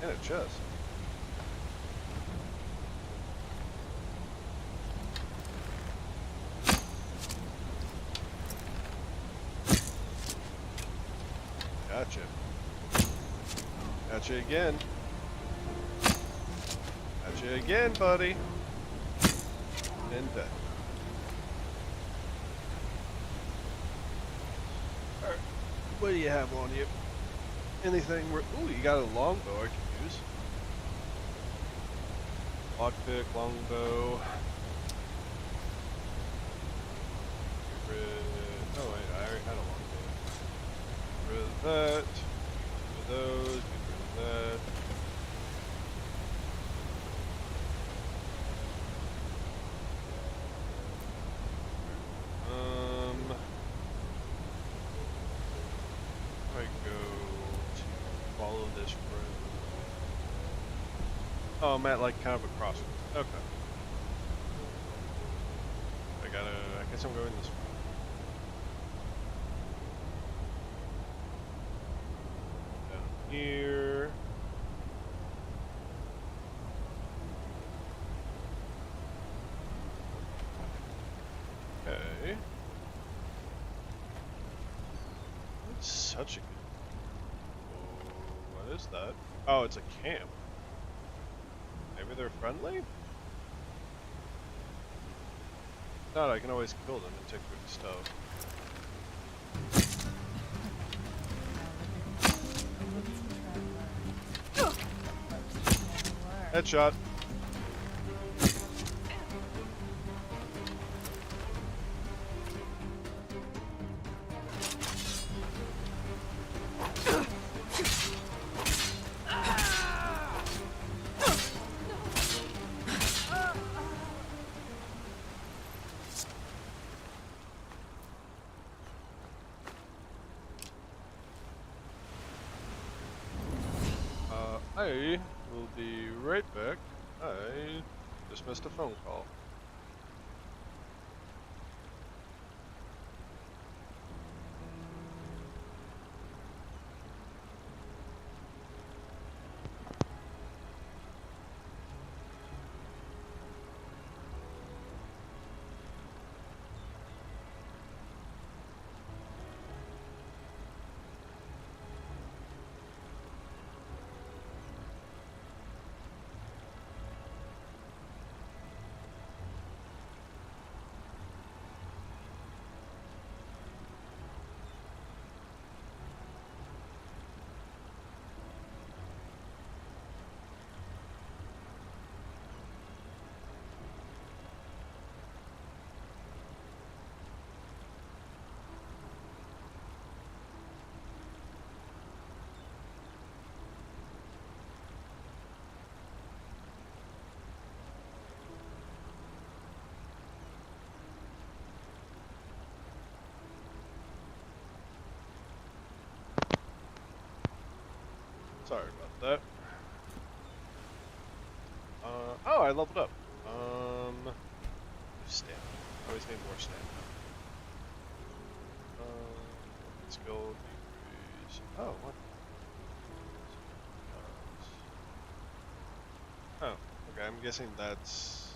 And a chest. Gotcha. Gotcha again. Gotcha again, buddy. And dead. Alright. What do you have on you? Anything? Ooh, you got a longbow I can use. Lockpick, longbow. Oh wait, I already had a longbow. Get rid of that. Get rid of those. Get rid of that. I go to follow this road. Oh, I'm at like kind of a crossroads. Okay. I guess I'm going this way. Down here. Okay. That's such a good. What is that? Oh, it's a camp. Maybe they're friendly? If not, I can always kill them and take their stuff. Headshot. I will be right back. I just missed a phone call. Sorry about that. Oh, I leveled up. Stamina. I always need more stamina. Skill decrease. Oh, what? Oh, okay. I'm guessing that's.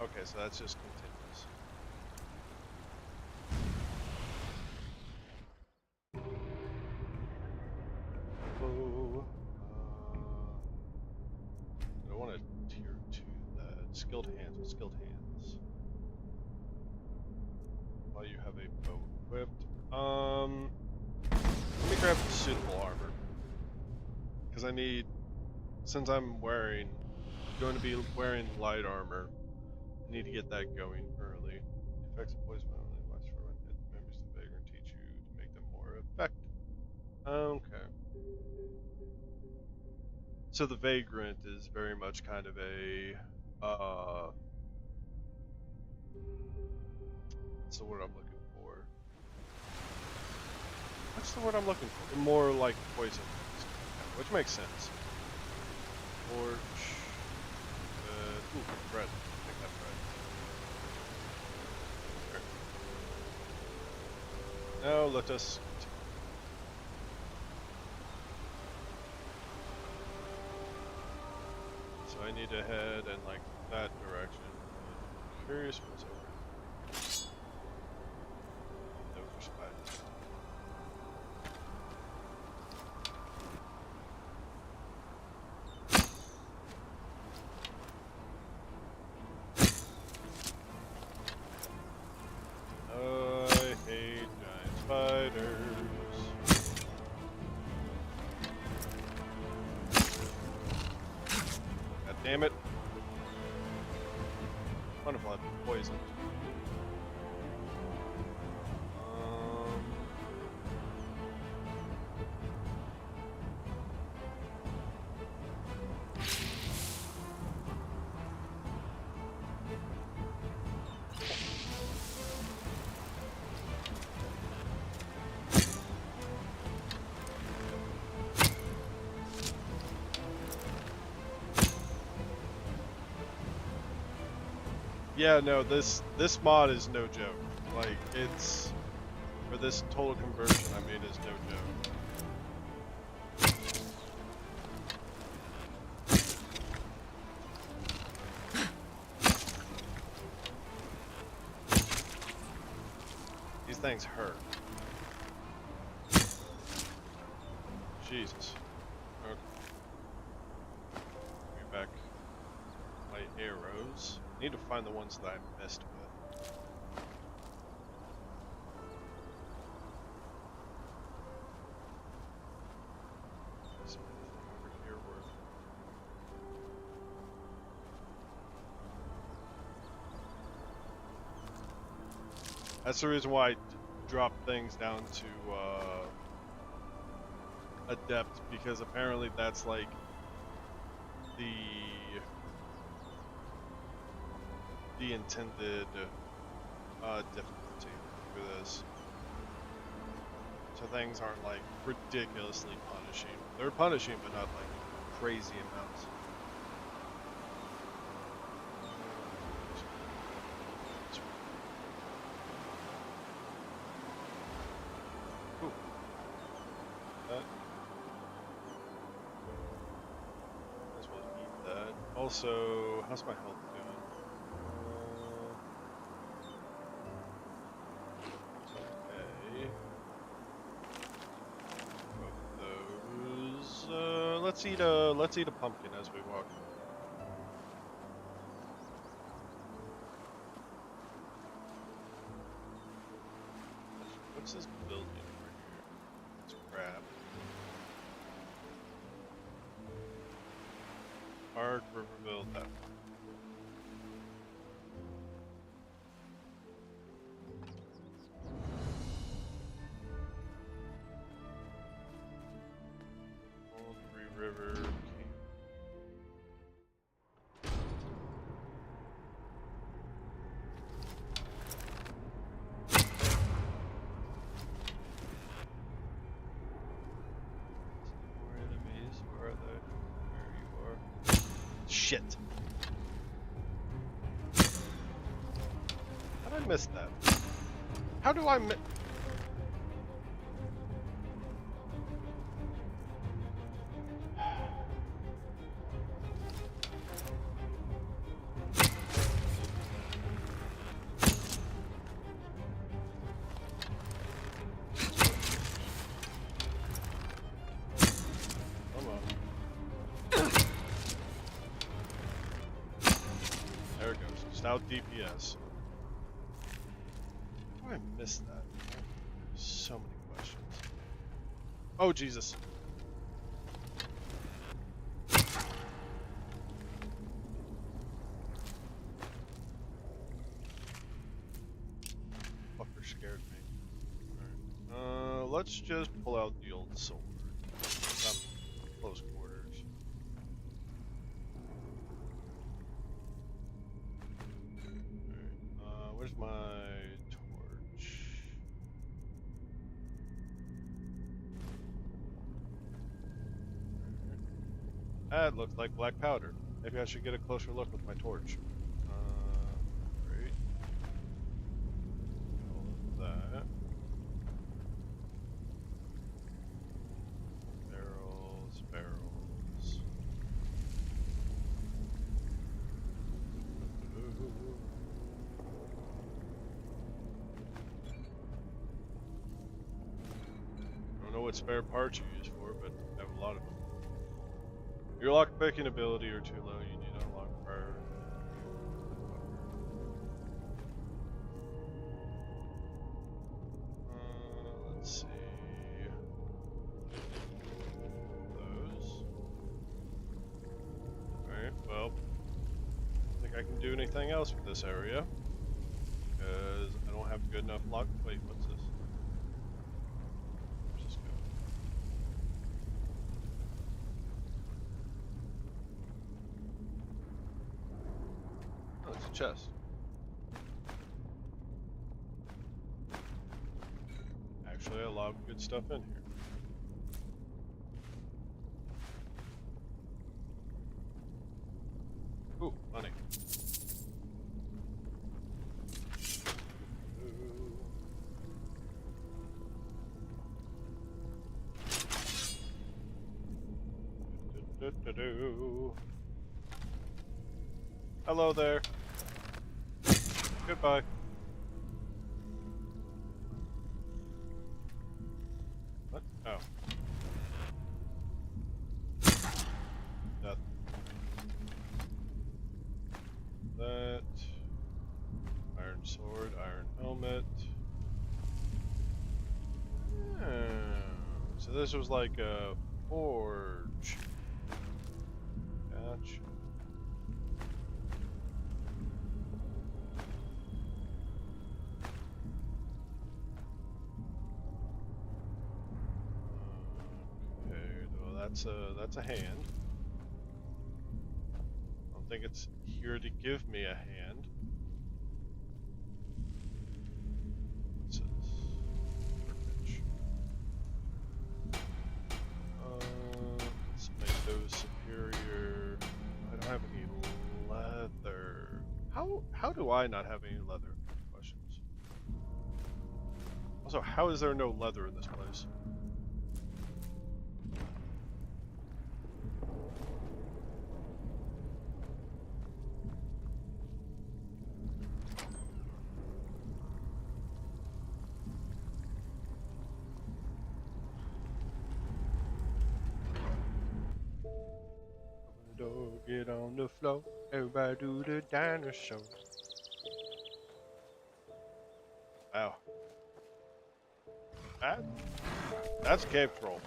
Okay, so that's just continuous. I want a tier 2 that. Skilled hands with skilled hands. While you have a bow equipped. Let me grab suitable armor. Because I need, since I'm going to be wearing light armor, I need to get that going early. Effects of poison only lasts for when hit members of the Vagrant teach you to make them more effective. Okay. So the Vagrant is very much kind of a, what's the word I'm looking for? What's the word I'm looking for? More like poison, which makes sense. Torch. Ooh, bread. Take that bread. Now let us continue. So I need to head in like that direction. I'm curious what's over here. No spiders. spiders. God damn it. Wonderful, I've been poisoned. Yeah, no, this mod is no joke. Like, it's for this total conversion I made is no joke. These things hurt. Jesus. Okay. Bring back my arrows. Need to find the ones that I missed with. Is there anything over here worth? That's the reason why I dropped things down to adept, because apparently that's like the intended difficulty for this. So things aren't like ridiculously punishing. They're punishing, but not like crazy amounts. Ooh. That. Might as well eat that. Also, how's my health doing? Let's eat a pumpkin as we walk. What's this building over here? Let's grab. Hard Riverville, that one. River. More enemies. Where are they? There you are. Shit. How did I miss that? How do I miss? Out DPS. How did I miss that? So many questions. Oh Jesus. Fucker scared me. Alright. Let's just pull out the old sword. Close quarters. Where's my torch? That looks like black powder. Maybe I should get a closer look with my torch. Great. All of that. Barrels, barrels. I don't know what spare parts you use for, but I have a lot of them. Your lockpicking ability are too low, you need to unlock fire. think I can do anything else with this area. Because I don't have good enough luck. Wait, what's this? Where's this go? Oh, it's a chest. Actually, a lot of good stuff in here. Ooh, money. Hello there. Goodbye. What? Oh. That. That. Iron sword, iron helmet. So this was like a forge. Gotcha. Okay, well that's a hand. I don't think it's here to give me a hand. What's this? Garbage. Let's make those superior. I don't have any leather. How do I not have any leather? Questions. Also, how is there no leather in this place? Get on the floor, everybody do the dinosaur. Wow. That's cave troll.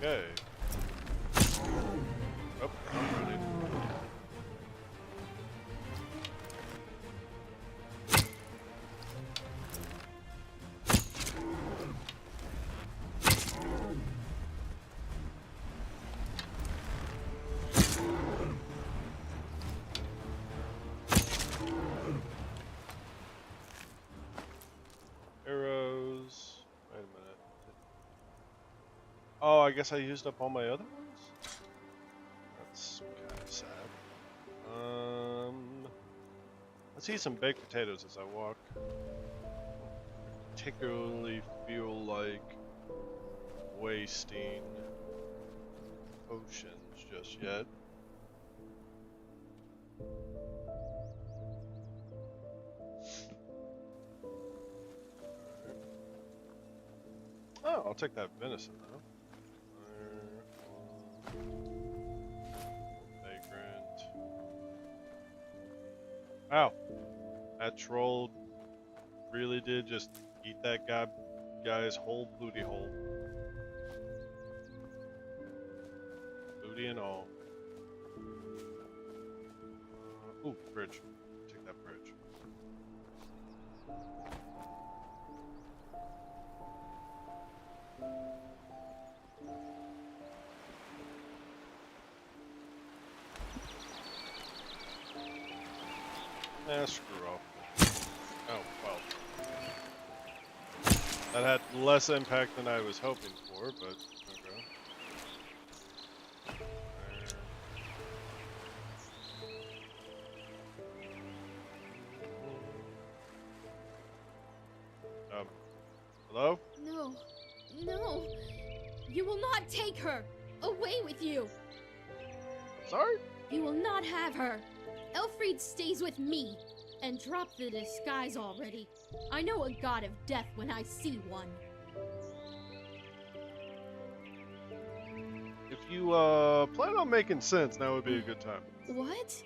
Okay. Oh, I'm running. Arrows. Wait a minute. Oh, I guess I used up all my other ones? That's kind of sad. Let's eat some baked potatoes as I walk. I particularly feel like wasting potions just yet. Oh, I'll take that venison though. Vagrant. Wow, that troll really did just eat that guy's whole booty hole. Booty and all. Ooh, bridge. Take that bridge. Screw off. Oh, well. That had less impact than I was hoping for, but okay. Hello? No. No. You will not take her. Away with you. Sorry? You will not have her. Elfried stays with me. And drop the disguise already. I know a god of death when I see one. If you plan on making sense, now would be a good time. What?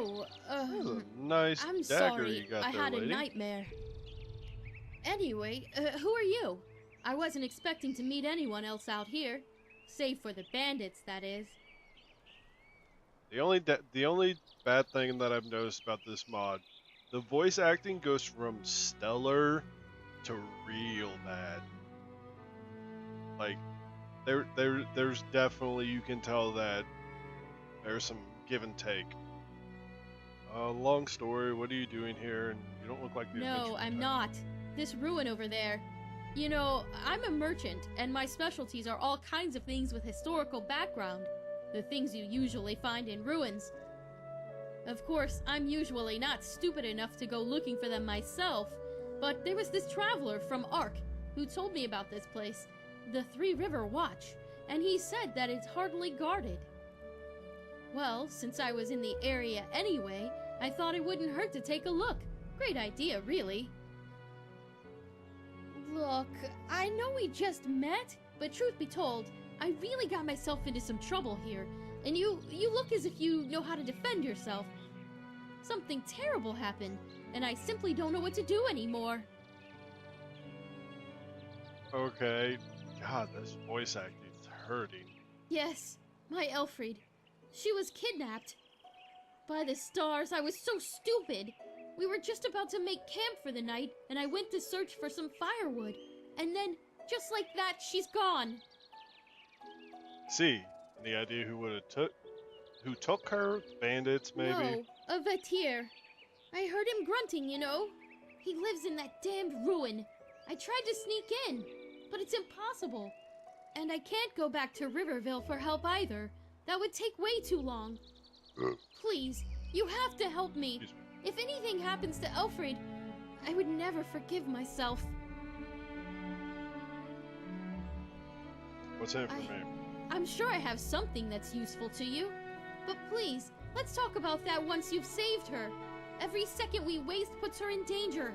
Oh, That was a nice I'm dagger sorry. you got I there, had lady. a nightmare. Anyway, who are you? I wasn't expecting to meet anyone else out here. Save for the bandits, that is. The only bad thing that I've noticed about this mod, the voice acting goes from stellar to real bad. Like, there's definitely, you can tell that there's some give and take. Long story, what are you doing here? And you don't look like the No, adventurer I'm type. not. This ruin over there. You know, I'm a merchant, and my specialties are all kinds of things with historical background. The things you usually find in ruins. Of course, I'm usually not stupid enough to go looking for them myself, but there was this traveler from Ark who told me about this place, the Three River Watch, and he said that it's hardly guarded. Well, since I was in the area anyway, I thought it wouldn't hurt to take a look. Great idea, really. Look, I know we just met, but truth be told, I really got myself into some trouble here, and you look as if you know how to defend yourself. Something terrible happened, and I simply don't know what to do anymore. Okay. God, this voice acting is hurting. Yes, my Elfried. She was kidnapped. By the stars, I was so stupid. We were just about to make camp for the night, and I went to search for some firewood. And then, just like that, she's gone. See, any idea who took her? Bandits, maybe? No, a Vetir. I heard him grunting, you know. He lives in that damned ruin. I tried to sneak in, but it's impossible. And I can't go back to Riverville for help either. That would take way too long. Please, you have to help me. If anything happens to Elfried, I would never forgive myself. What's in it for me? I'm sure I have something that's useful to you. But please, let's talk about that once you've saved her. Every second we waste puts her in danger.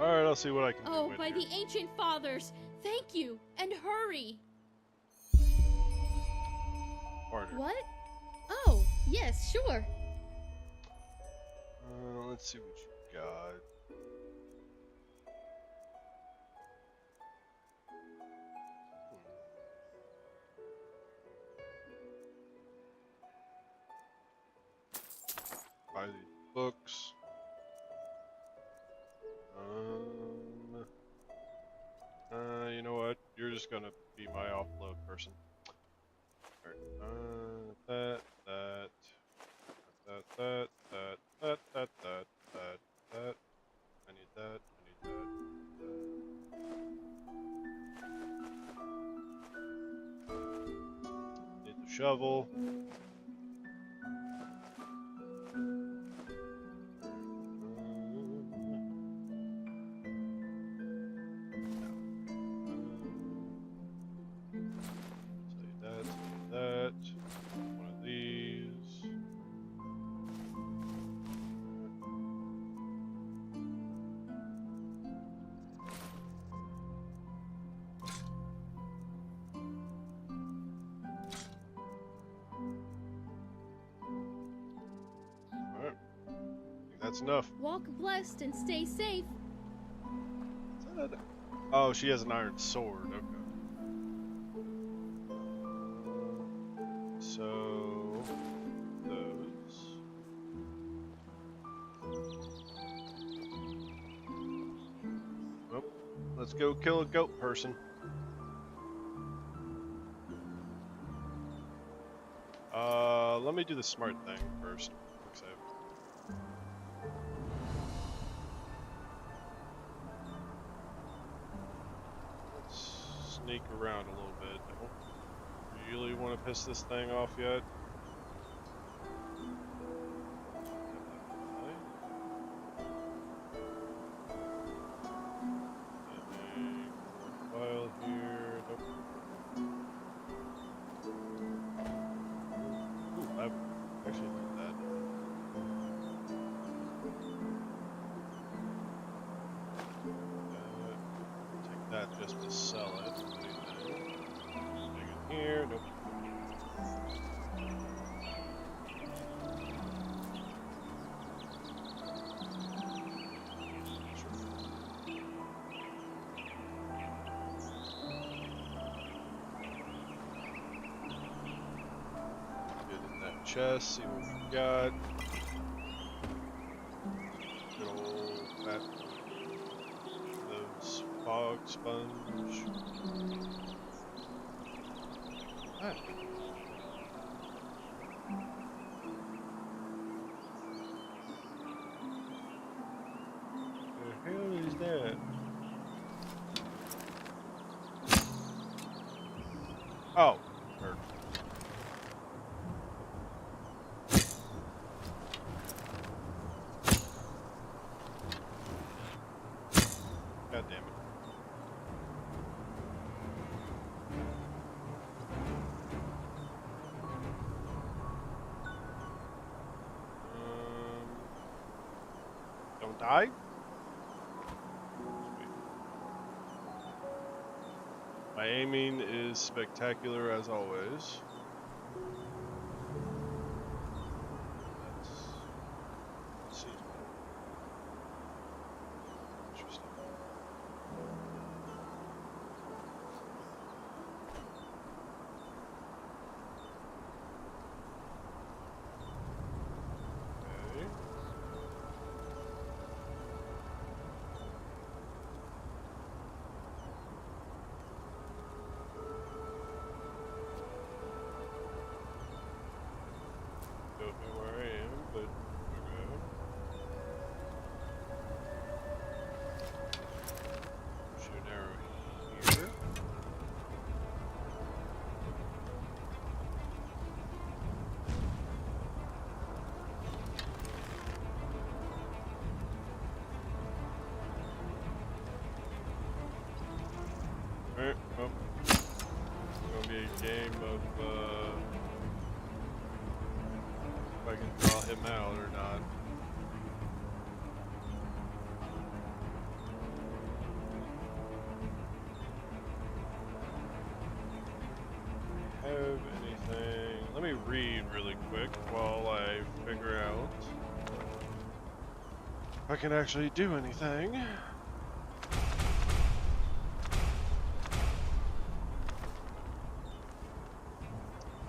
Alright, I'll see what I can do. Oh, with by you. the ancient fathers, thank you, and hurry. Partner. What? Oh, yes, sure. Let's see what you got. Buy these books. You know what? You're just gonna be my offload person. Alright, that. I need that. Need the shovel. That. One of these. Alright. I think that's enough. Walk blessed and stay safe. Oh, she has an iron sword. Okay. So those. Well, let's go kill a goat person. Let me do the smart thing first. Quick save. Let's sneak around a little bit. I don't really want to piss this thing off yet. File here. Nope. Ooh, I actually need that. Take that just to sell it. Anything in here? Nope. chest, see what we got. Good old fat. Those fog sponge. Ah. The hell is that? Oh, nerd. God damn it. Don't die? Sweet. My aiming is spectacular as always. Let's see. Interesting. Okay. Don't know where I am, but okay. Shoot an arrow here. Alright, well, it's gonna be a game of if I can draw him out or not. Have anything? Let me read really quick while I figure out if I can actually do anything.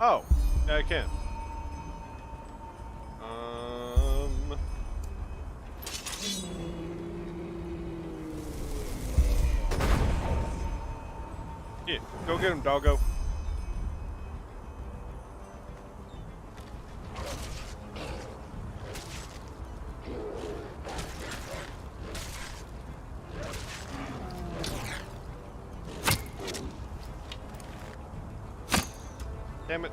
Oh, yeah, I can. Yeah, go get him, doggo. Damn it.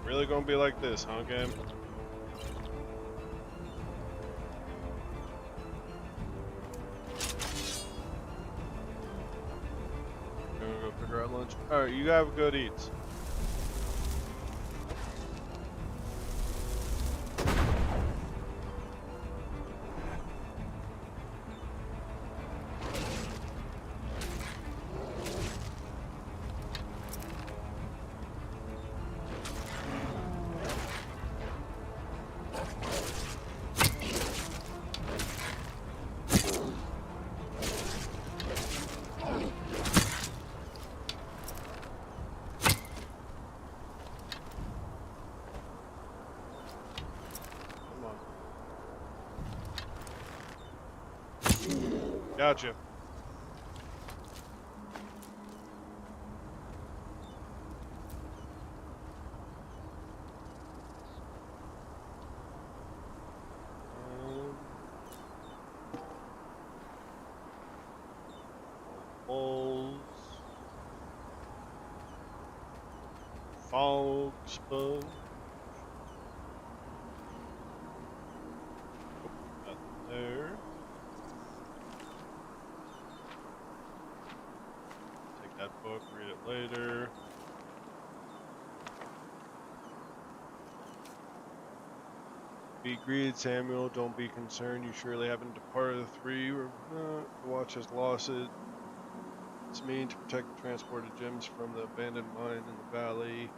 Really gonna be like this, huh, game? Gonna go figure out lunch. Alright, you have good eats. Gotcha. Balls. Fog sponge. Nothing there. That book, read it later. Be greeted, Samuel. Don't be concerned. You surely haven't departed the three. The watch has lost it. It's mean to protect the transported gems from the abandoned mine in the valley.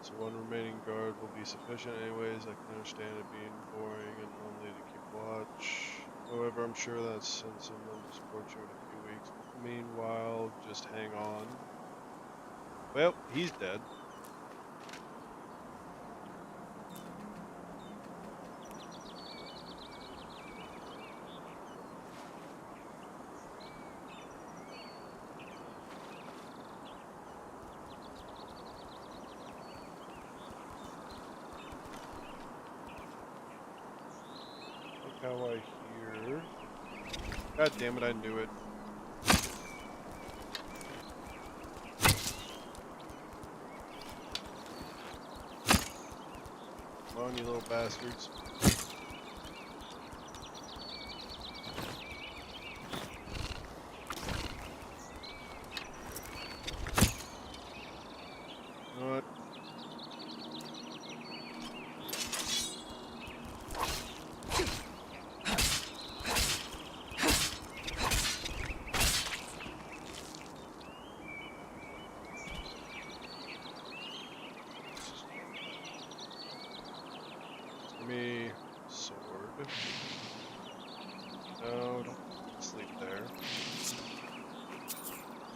So one remaining guard will be sufficient anyways. I can understand it being boring and lonely to keep watch. However, I'm sure that since someone will support you in a few weeks. Meanwhile, just hang on. Well, he's dead. Look how I hear. God damn it, I knew it. Come on, you little bastards. You know what? Give me sword. No, don't sleep there.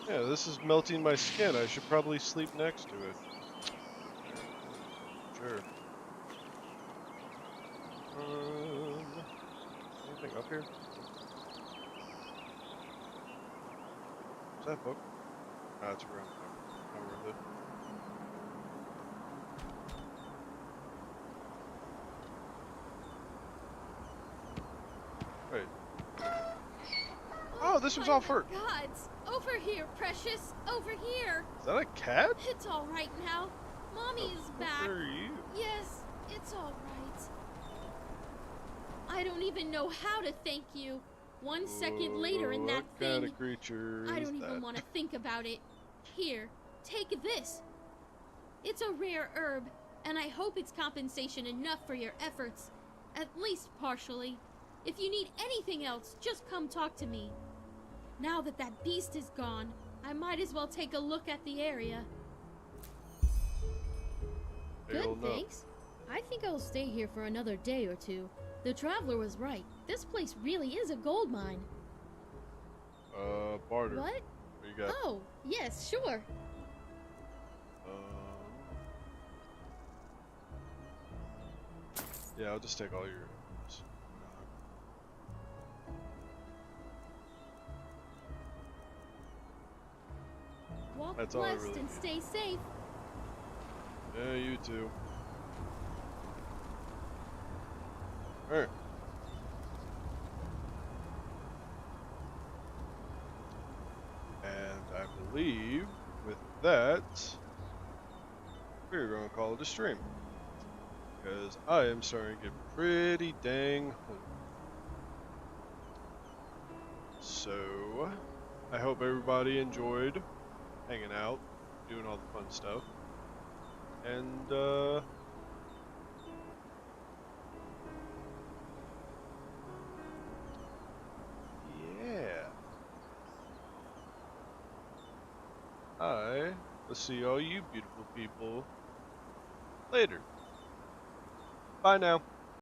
Yeah, this is melting my skin. I should probably sleep next to it. Sure. Anything up here? Is that a book? Ah, it's a round book. Not worth it. Wait. Oh, this was all for. Gods, over here, precious, over here. Is that a cat? It's all right now. Mommy is back. Where are you? Yes, it's all right. I don't even know how to thank you. 1 second later in that what thing. Kind of creature I is don't even that? want to think about it. Here, take this. It's a rare herb, and I hope it's compensation enough for your efforts. At least partially. If you need anything else, just come talk to me. Now that that beast is gone, I might as well take a look at the area. Good, thanks. I think I'll stay here for another day or two. The traveler was right. This place really is a gold mine. Barter. What? What you got? Oh, yes, sure. Yeah, I'll just take all your. Walk That's all I blessed really and need. stay safe. Yeah, you too. Alright. And I believe with that, we're going to call it a stream. Because I am starting to get pretty dang hungry. So, I hope everybody enjoyed hanging out, doing all the fun stuff. And, yeah. I will see all you beautiful people later. Bye now.